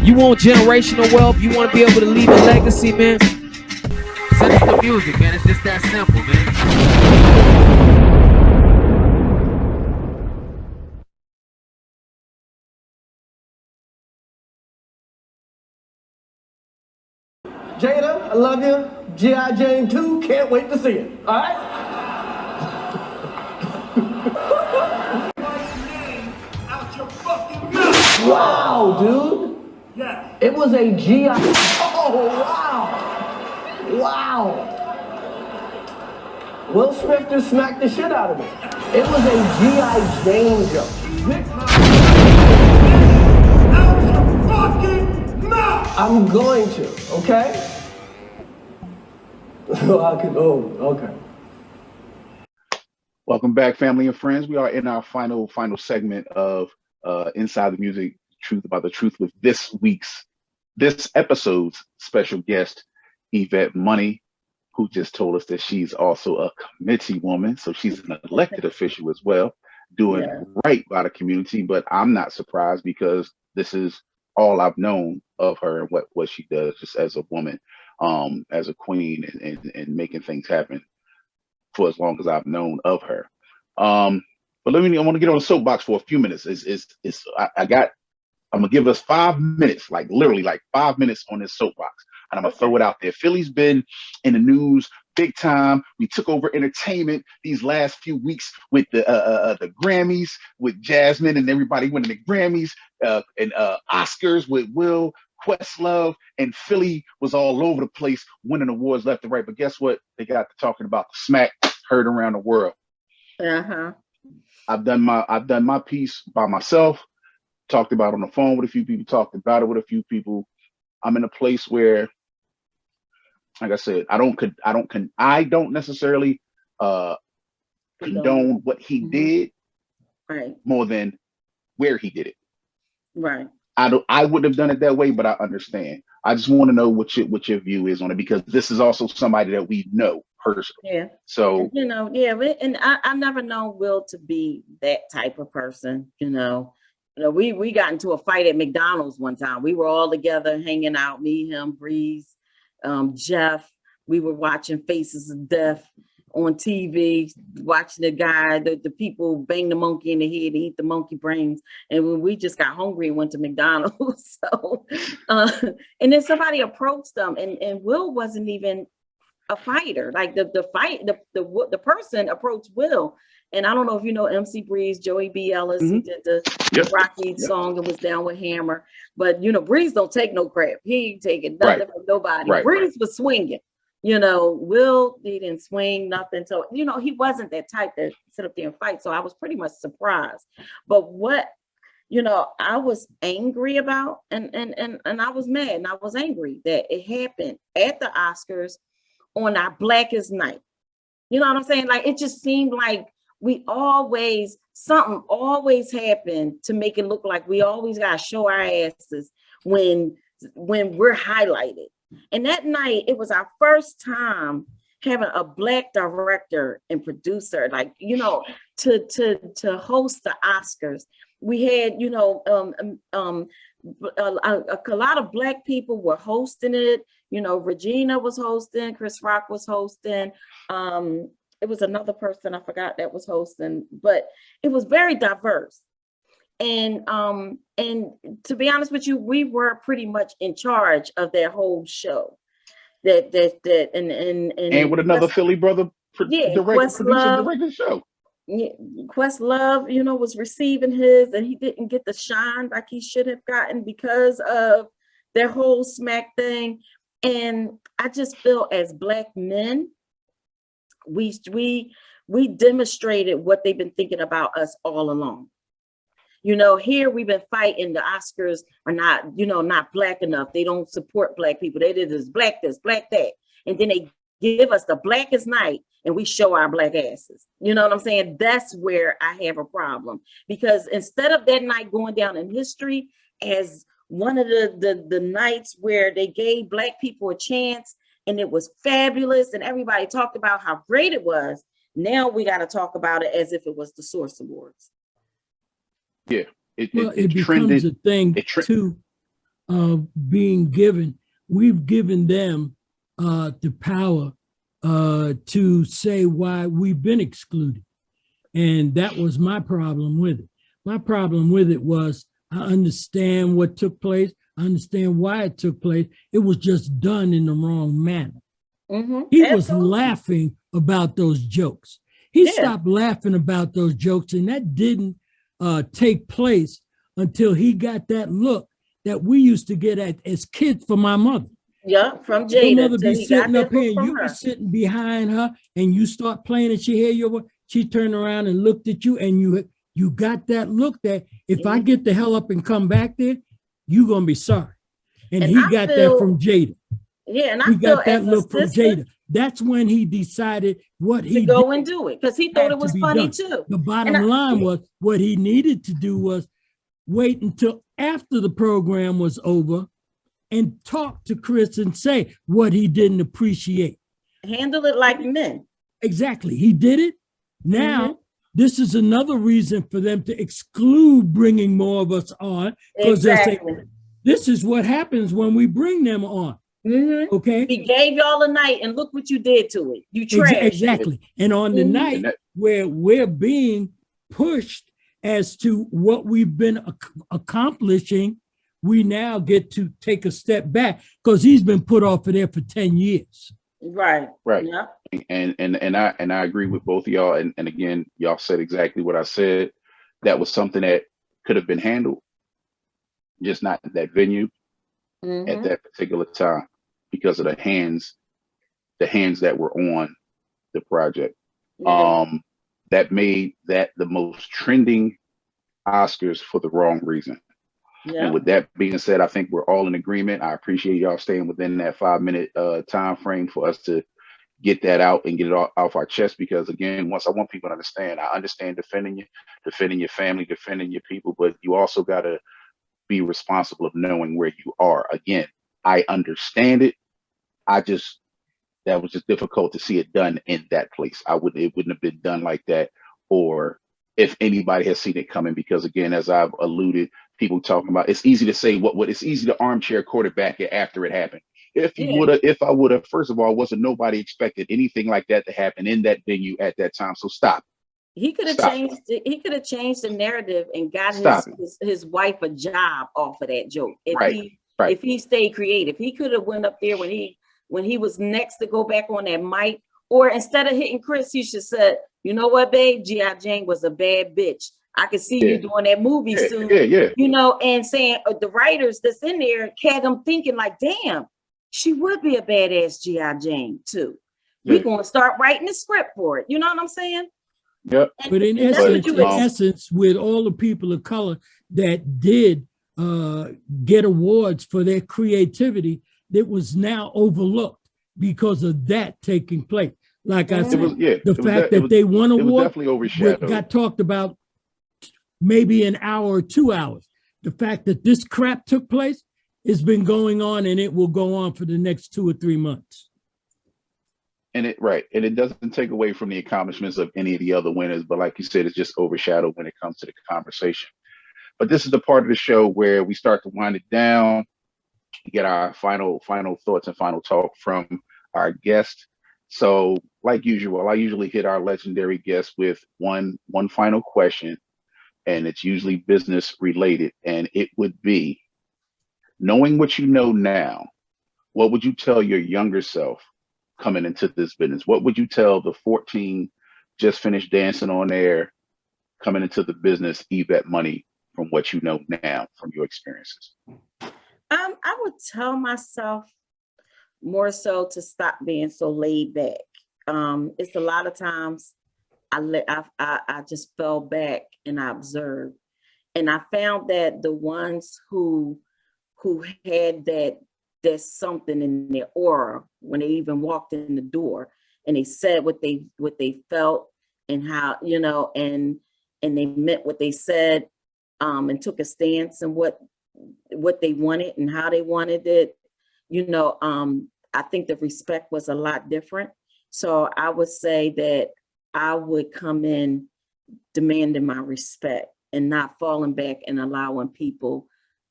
You want generational wealth? You want to be able to leave a legacy, man? Send us the music, man. It's just that simple, man. Jada, I love you. G.I. Jane 2, can't wait to see it. All right? Wow, dude. Yeah. It was a G.I. Oh, wow. Wow. Will Smith just smacked the shit out of me. It was a G.I. Jane joke. I'm going to, okay? Okay. Welcome back, family and friends. We are in our final segment of Inside the Music, Truth About the Truth, with this episode's special guest, Yvette Money, who just told us that she's also a committee woman. So she's an elected official as well, doing right by the community. But I'm not surprised because this is all I've known of her and what she does just as a woman, as a queen and making things happen for as long as I've known of her. But I want to get on the soapbox for a few minutes. I'm gonna give us 5 minutes, like literally like 5 minutes on this soapbox, and I'm gonna throw it out there. Philly's been in the news big time. We took over entertainment these last few weeks with the Grammys, with Jasmine and everybody winning the Grammys, and Oscars with Will, Questlove, and Philly was all over the place winning awards left and right. But guess what? They got to talking about the smack heard around the world. I've done my piece by myself, talked about it on the phone with a few people, talked about it with a few people. I'm in a place where, like I said, I don't necessarily condone what he did, right, more than where he did it. Right. I wouldn't have done it that way, but I understand. I just want to know what your view is on it, because this is also somebody that we know personally. Yeah. So and I never known Will to be that type of person. We got into a fight at McDonald's one time. We were all together hanging out, me, him, Breeze, Jeff. We were watching Faces of Death on TV, watching the people bang the monkey in the head and eat the monkey brains. And when we just got hungry and went to McDonald's. So, and then somebody approached them, and Will wasn't even a fighter. Like the person approached Will. And I don't know if you know MC Breeze, Joey B. Ellis, he did the Rocky song and was down with Hammer. But, Breeze don't take no crap. He ain't taking nothing from nobody. Breeze was swinging. Will, he didn't swing nothing. So, he wasn't that type to sit up there and fight. So I was pretty much surprised. But what, I was angry about, and I was mad and I was angry that it happened at the Oscars on our Blackest night. You know what I'm saying? Like, it just seemed like something always happened to make it look like we always got to show our asses when we're highlighted. And that night, it was our first time having a Black director and producer, to host the Oscars. We had, a lot of Black people were hosting it. Regina was hosting, Chris Rock was hosting. It was another person I forgot that was hosting, but it was very diverse. And to be honest with you, we were pretty much in charge of that whole show. And with another Philly brother, producer, direct the show. Yeah, Questlove, was receiving his, and he didn't get the shine like he should have gotten because of their whole smack thing. And I just feel as Black men, we demonstrated what they've been thinking about us all along. Here we've been fighting. The Oscars are not Black enough. They don't support Black people. They did this, Black that. And then they give us the Blackest night and we show our Black asses. You know what I'm saying? That's where I have a problem, because instead of that night going down in history as one of the nights where they gave Black people a chance and it was fabulous and everybody talked about how great it was, now we got to talk about it as if it was the Source Awards. Yeah, it becomes a thing too. of being given, we've given them the power to say why we've been excluded. And that was my problem with it. My problem with it was I understand what took place. I understand why it took place. It was just done in the wrong manner. He was laughing about those jokes. He stopped laughing about those jokes, and that didn't take place until he got that look that we used to get at as kids from my mother. Yeah, from Jada. Your mother be sitting up here, and you be sitting behind her, and you start playing, and she hear your voice. She turned around and looked at you, and you got that look that if I get the hell up and come back there, you gonna be sorry. And he got that from Jada. Yeah, and he got that look from Jada. That's when he decided what he to go and do it because he thought it was funny too. The bottom line was what he needed to do was wait until after the program was over and talk to Chris and say what he didn't appreciate. Handle it like men. Exactly. He did it. Now, this is another reason for them to exclude bringing more of us on because they're saying, this is what happens when we bring them on. Okay. He gave y'all a night and look what you did to it. You trashed exactly. And on the night where we're being pushed as to what we've been accomplishing, we now get to take a step back because he's been put off of there for 10 years. Right. Yeah. And I agree with both of y'all. And again, y'all said exactly what I said. That was something that could have been handled, just not in that venue at that particular time because of the hands that were on the project. That made that the most trending Oscars for the wrong reason. And with that being said, I think we're all in agreement. I appreciate y'all staying within that 5-minute time frame for us to get that out and get it off our chest. Because again, once I want people to understand, I understand defending you, defending your family, defending your people, but you also got to be responsible of knowing where you are. Again, I understand it. That was just difficult to see it done in that place. It wouldn't have been done like that, or if anybody has seen it coming, because again, as I've alluded, people talking about, it's easy to say what it's easy to armchair quarterback it after it happened. If I would have, first of all, wasn't nobody expected anything like that to happen in that venue at that time. So stop. He could have changed it. He could have changed the narrative and got his wife a job off of that joke. If he stayed creative, he could have went up there when he was next to go back on that mic, or instead of hitting Chris, he should said, you know what, babe, G.I. Jane was a bad bitch. I can see you doing that movie soon. You know, and saying the writers that's in there had them thinking like, damn, she would be a badass G.I. Jane too. We're going to start writing the script for it. You know what I'm saying? But in essence, with all the people of color that did get awards for their creativity, that was now overlooked because of that taking place. Like I said, the fact that they won an award definitely overshadowed. Got talked about maybe an hour or 2 hours. The fact that this crap took place has been going on, and it will go on for the next 2 or 3 months. And it doesn't take away from the accomplishments of any of the other winners, but like you said, it's just overshadowed when it comes to the conversation. But this is the part of the show where we start to wind it down, get our final thoughts and final talk from our guest. So like usual, I usually hit our legendary guest with one final question, and it's usually business related. And it would be, knowing what you know now, what would you tell your younger self coming into this business? What would you tell the 14 just finished dancing on air coming into the business, Yvette Money, from what you know now from your experiences? I would tell myself more so to stop being so laid back. It's a lot of times I just fell back and I observed, and I found that the ones who had there's something in their aura when they even walked in the door and they said what they felt and how, you know, and they meant what they said, and took a stance and what they wanted and how they wanted it, you know, I think the respect was a lot different. So I would say that I would come in demanding my respect and not falling back and allowing people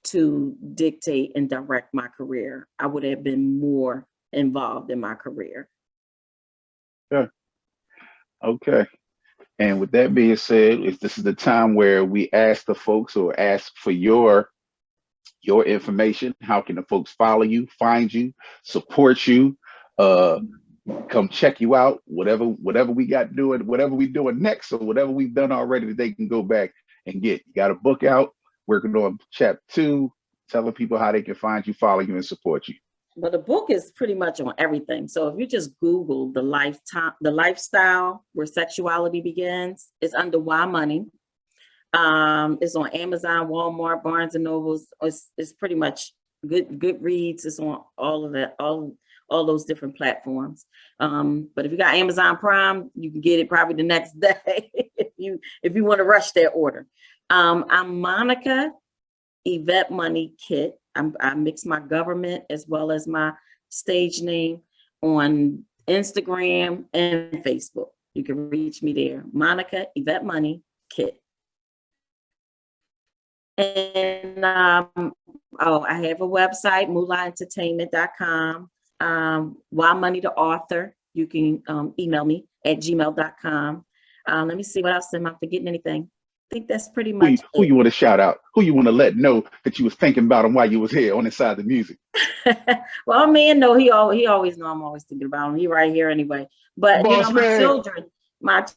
to dictate and direct my career, I would have been more involved in my career. Sure. Okay. And with that being said, if this is the time where we ask the folks or ask for your information, how can the folks follow you, find you, support you, come check you out, whatever we got doing, whatever we doing next, or whatever we've done already that they can go back and get. You got a book out, working on chapter 2, telling people how they can find you, follow you, and support you. But the book is pretty much on everything. So if you just Google the lifestyle where sexuality begins, it's under Why Money. It's on Amazon, Walmart, Barnes and Nobles. It's pretty much good reads. It's on all of that, all those different platforms. But if you got Amazon Prime, you can get it probably the next day if you want to rush that order. I'm Monica Yvette Money Kitt. I mix my government as well as my stage name on Instagram and Facebook. You can reach me there. Monica Yvette Money Kitt. And I have a website, moolahentertainment.com. Why Money the author. You can email me at gmail.com. Let me see what else. Am I forgetting anything? I think that's pretty much who you want to shout out, who you want to let know that you was thinking about him while you was here on the side of the music. Well, man, no, he always know I'm always thinking about him. He right here anyway. But Boss, you know, man.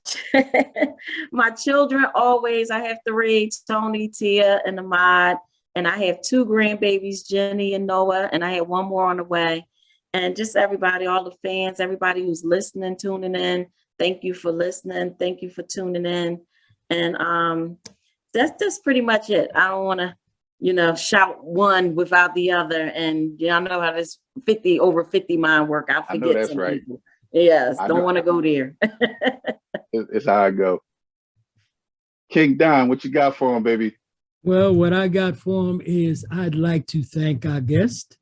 my children always, I have 3, Tony, Tia, and Ahmad, and I have 2 grandbabies, Jenny and Noah, and I have 1 more on the way. And just everybody, all the fans, everybody who's listening, tuning in. Thank you for listening. Thank you for tuning in. And that's pretty much it. I don't want to, shout one without the other. And y'all know how this over 50 mind work. I'll forget that's some right. people. Yes, don't want to go there. It's how I go. King Don, what you got for him, baby? Well, what I got for him is I'd like to thank our guest,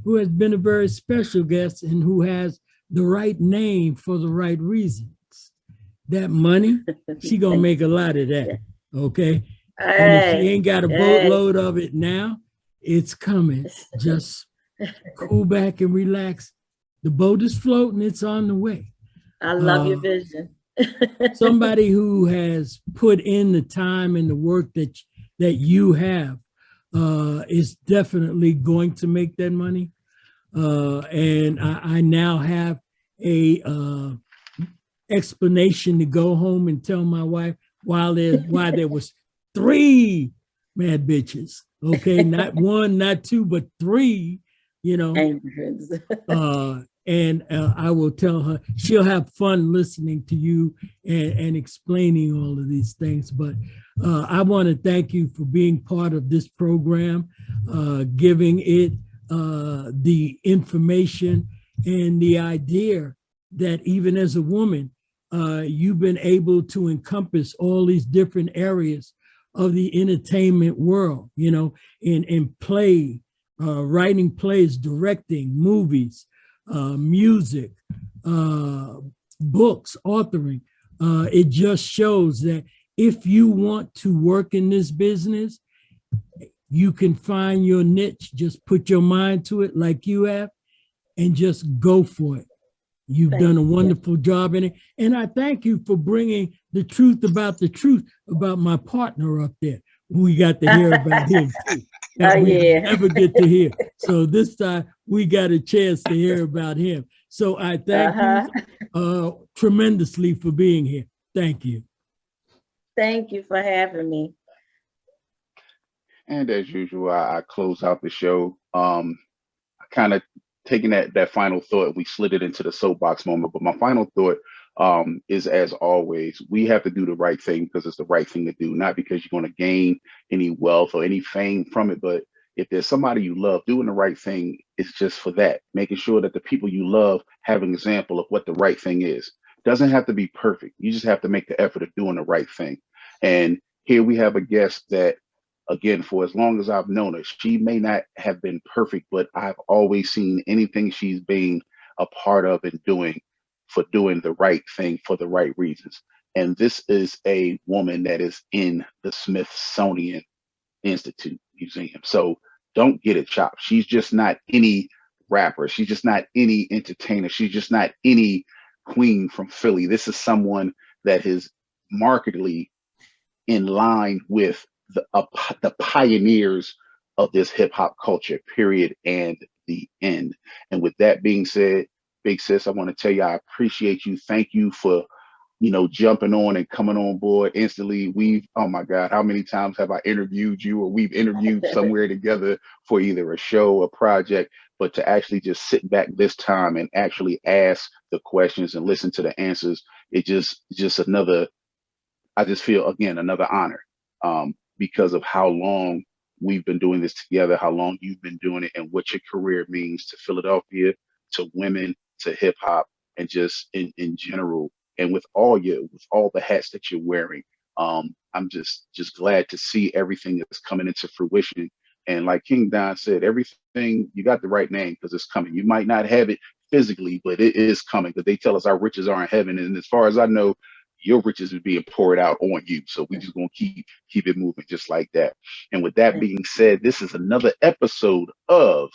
who has been a very special guest and who has the right name for the right reasons. That money, she gonna make a lot of that, okay? And if she ain't got a boatload of it now, it's coming. Just cool back and relax. The boat is floating, it's on the way. I love your vision. Somebody who has put in the time and the work that you have is definitely going to make that money. And I now have a explanation to go home and tell my wife why there was 3 mad bitches. Okay, not 1, not 2, but 3. And I will tell her, she'll have fun listening to you and explaining all of these things. But I want to thank you for being part of this program, giving it the information and the idea that even as a woman, you've been able to encompass all these different areas of the entertainment world, in play, writing plays, directing movies, music, books, authoring. It just shows that if you want to work in this business, you can find your niche. Just put your mind to it like you have and just go for it. You've done a wonderful job in it. And I thank you for bringing the truth about my partner up there. We got to hear about him too. That we never get to hear. So this time we got a chance to hear about him. So I thank you tremendously for being here. Thank you. Thank you for having me. And as usual, I close out the show. I kind of taking that final thought, we slid it into the soapbox moment. But my final thought is, as always, we have to do the right thing because it's the right thing to do, not because you're going to gain any wealth or any fame from it. But if there's somebody you love, doing the right thing is just for that, making sure that the people you love have an example of what the right thing is. Doesn't have to be perfect. You just have to make the effort of doing the right thing. And here we have a guest that, again, for as long as I've known her, she may not have been perfect, but I've always seen anything she's been a part of and doing for doing the right thing for the right reasons. And this is a woman that is in the Smithsonian Institute. museum. So don't get it chopped. She's just not any rapper. She's just not any entertainer. She's just not any queen from Philly. This is someone that is markedly in line with the pioneers of this hip hop culture, period, and the end. And with that being said, big sis, I want to tell you I appreciate you. Thank you for jumping on and coming on board instantly. Oh my God, how many times have I interviewed you or we've interviewed somewhere together for either a show, a project, but to actually just sit back this time and actually ask the questions and listen to the answers, it just another, I just feel, again, another honor because of how long we've been doing this together, how long you've been doing it, and what your career means to Philadelphia, to women, to hip hop, and just in general. And with all the hats that you're wearing, I'm just glad to see everything that's coming into fruition. And like King Don said, everything, you got the right name because it's coming. You might not have it physically, but it is coming because they tell us our riches are in heaven. And as far as I know, your riches is being poured out on you. So we just gonna keep it moving just like that. And with that being said, this is another episode of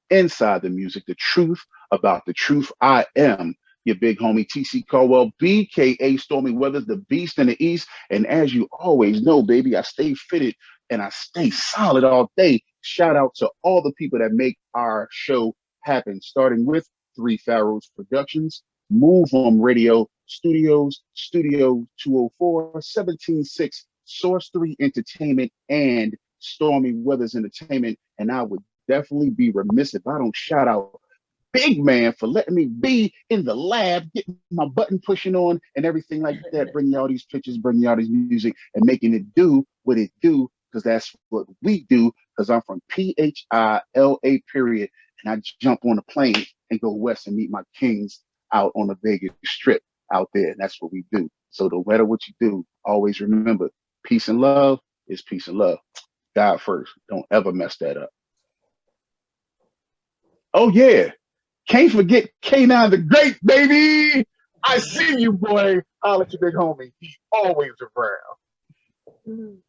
Inside the Music, the truth about the truth. I am your big homie TC Caldwell, BKA Stormy Weathers, the beast in the east. And as you always know, baby, I stay fitted and I stay solid all day. Shout out to all the people that make our show happen, starting with Three Pharaohs Productions, Move On Radio Studios, Studio 204, 176, Source 3 Entertainment, and Stormy Weathers Entertainment. And I would definitely be remiss if I don't shout out Big Man for letting me be in the lab, getting my button pushing on and everything like that, bringing y'all these pictures, bringing y'all this music, and making it do what it do, because that's what we do, because I'm from PHILA, period, and I jump on a plane and go west and meet my kings out on the Vegas Strip out there. And that's what we do. So no matter what you do, always remember, peace and love is peace and love. God first. Don't ever mess that up. Oh, yeah. Can't forget K9 the Great, baby. I see you, boy. I'll let you, big homie. He's always around.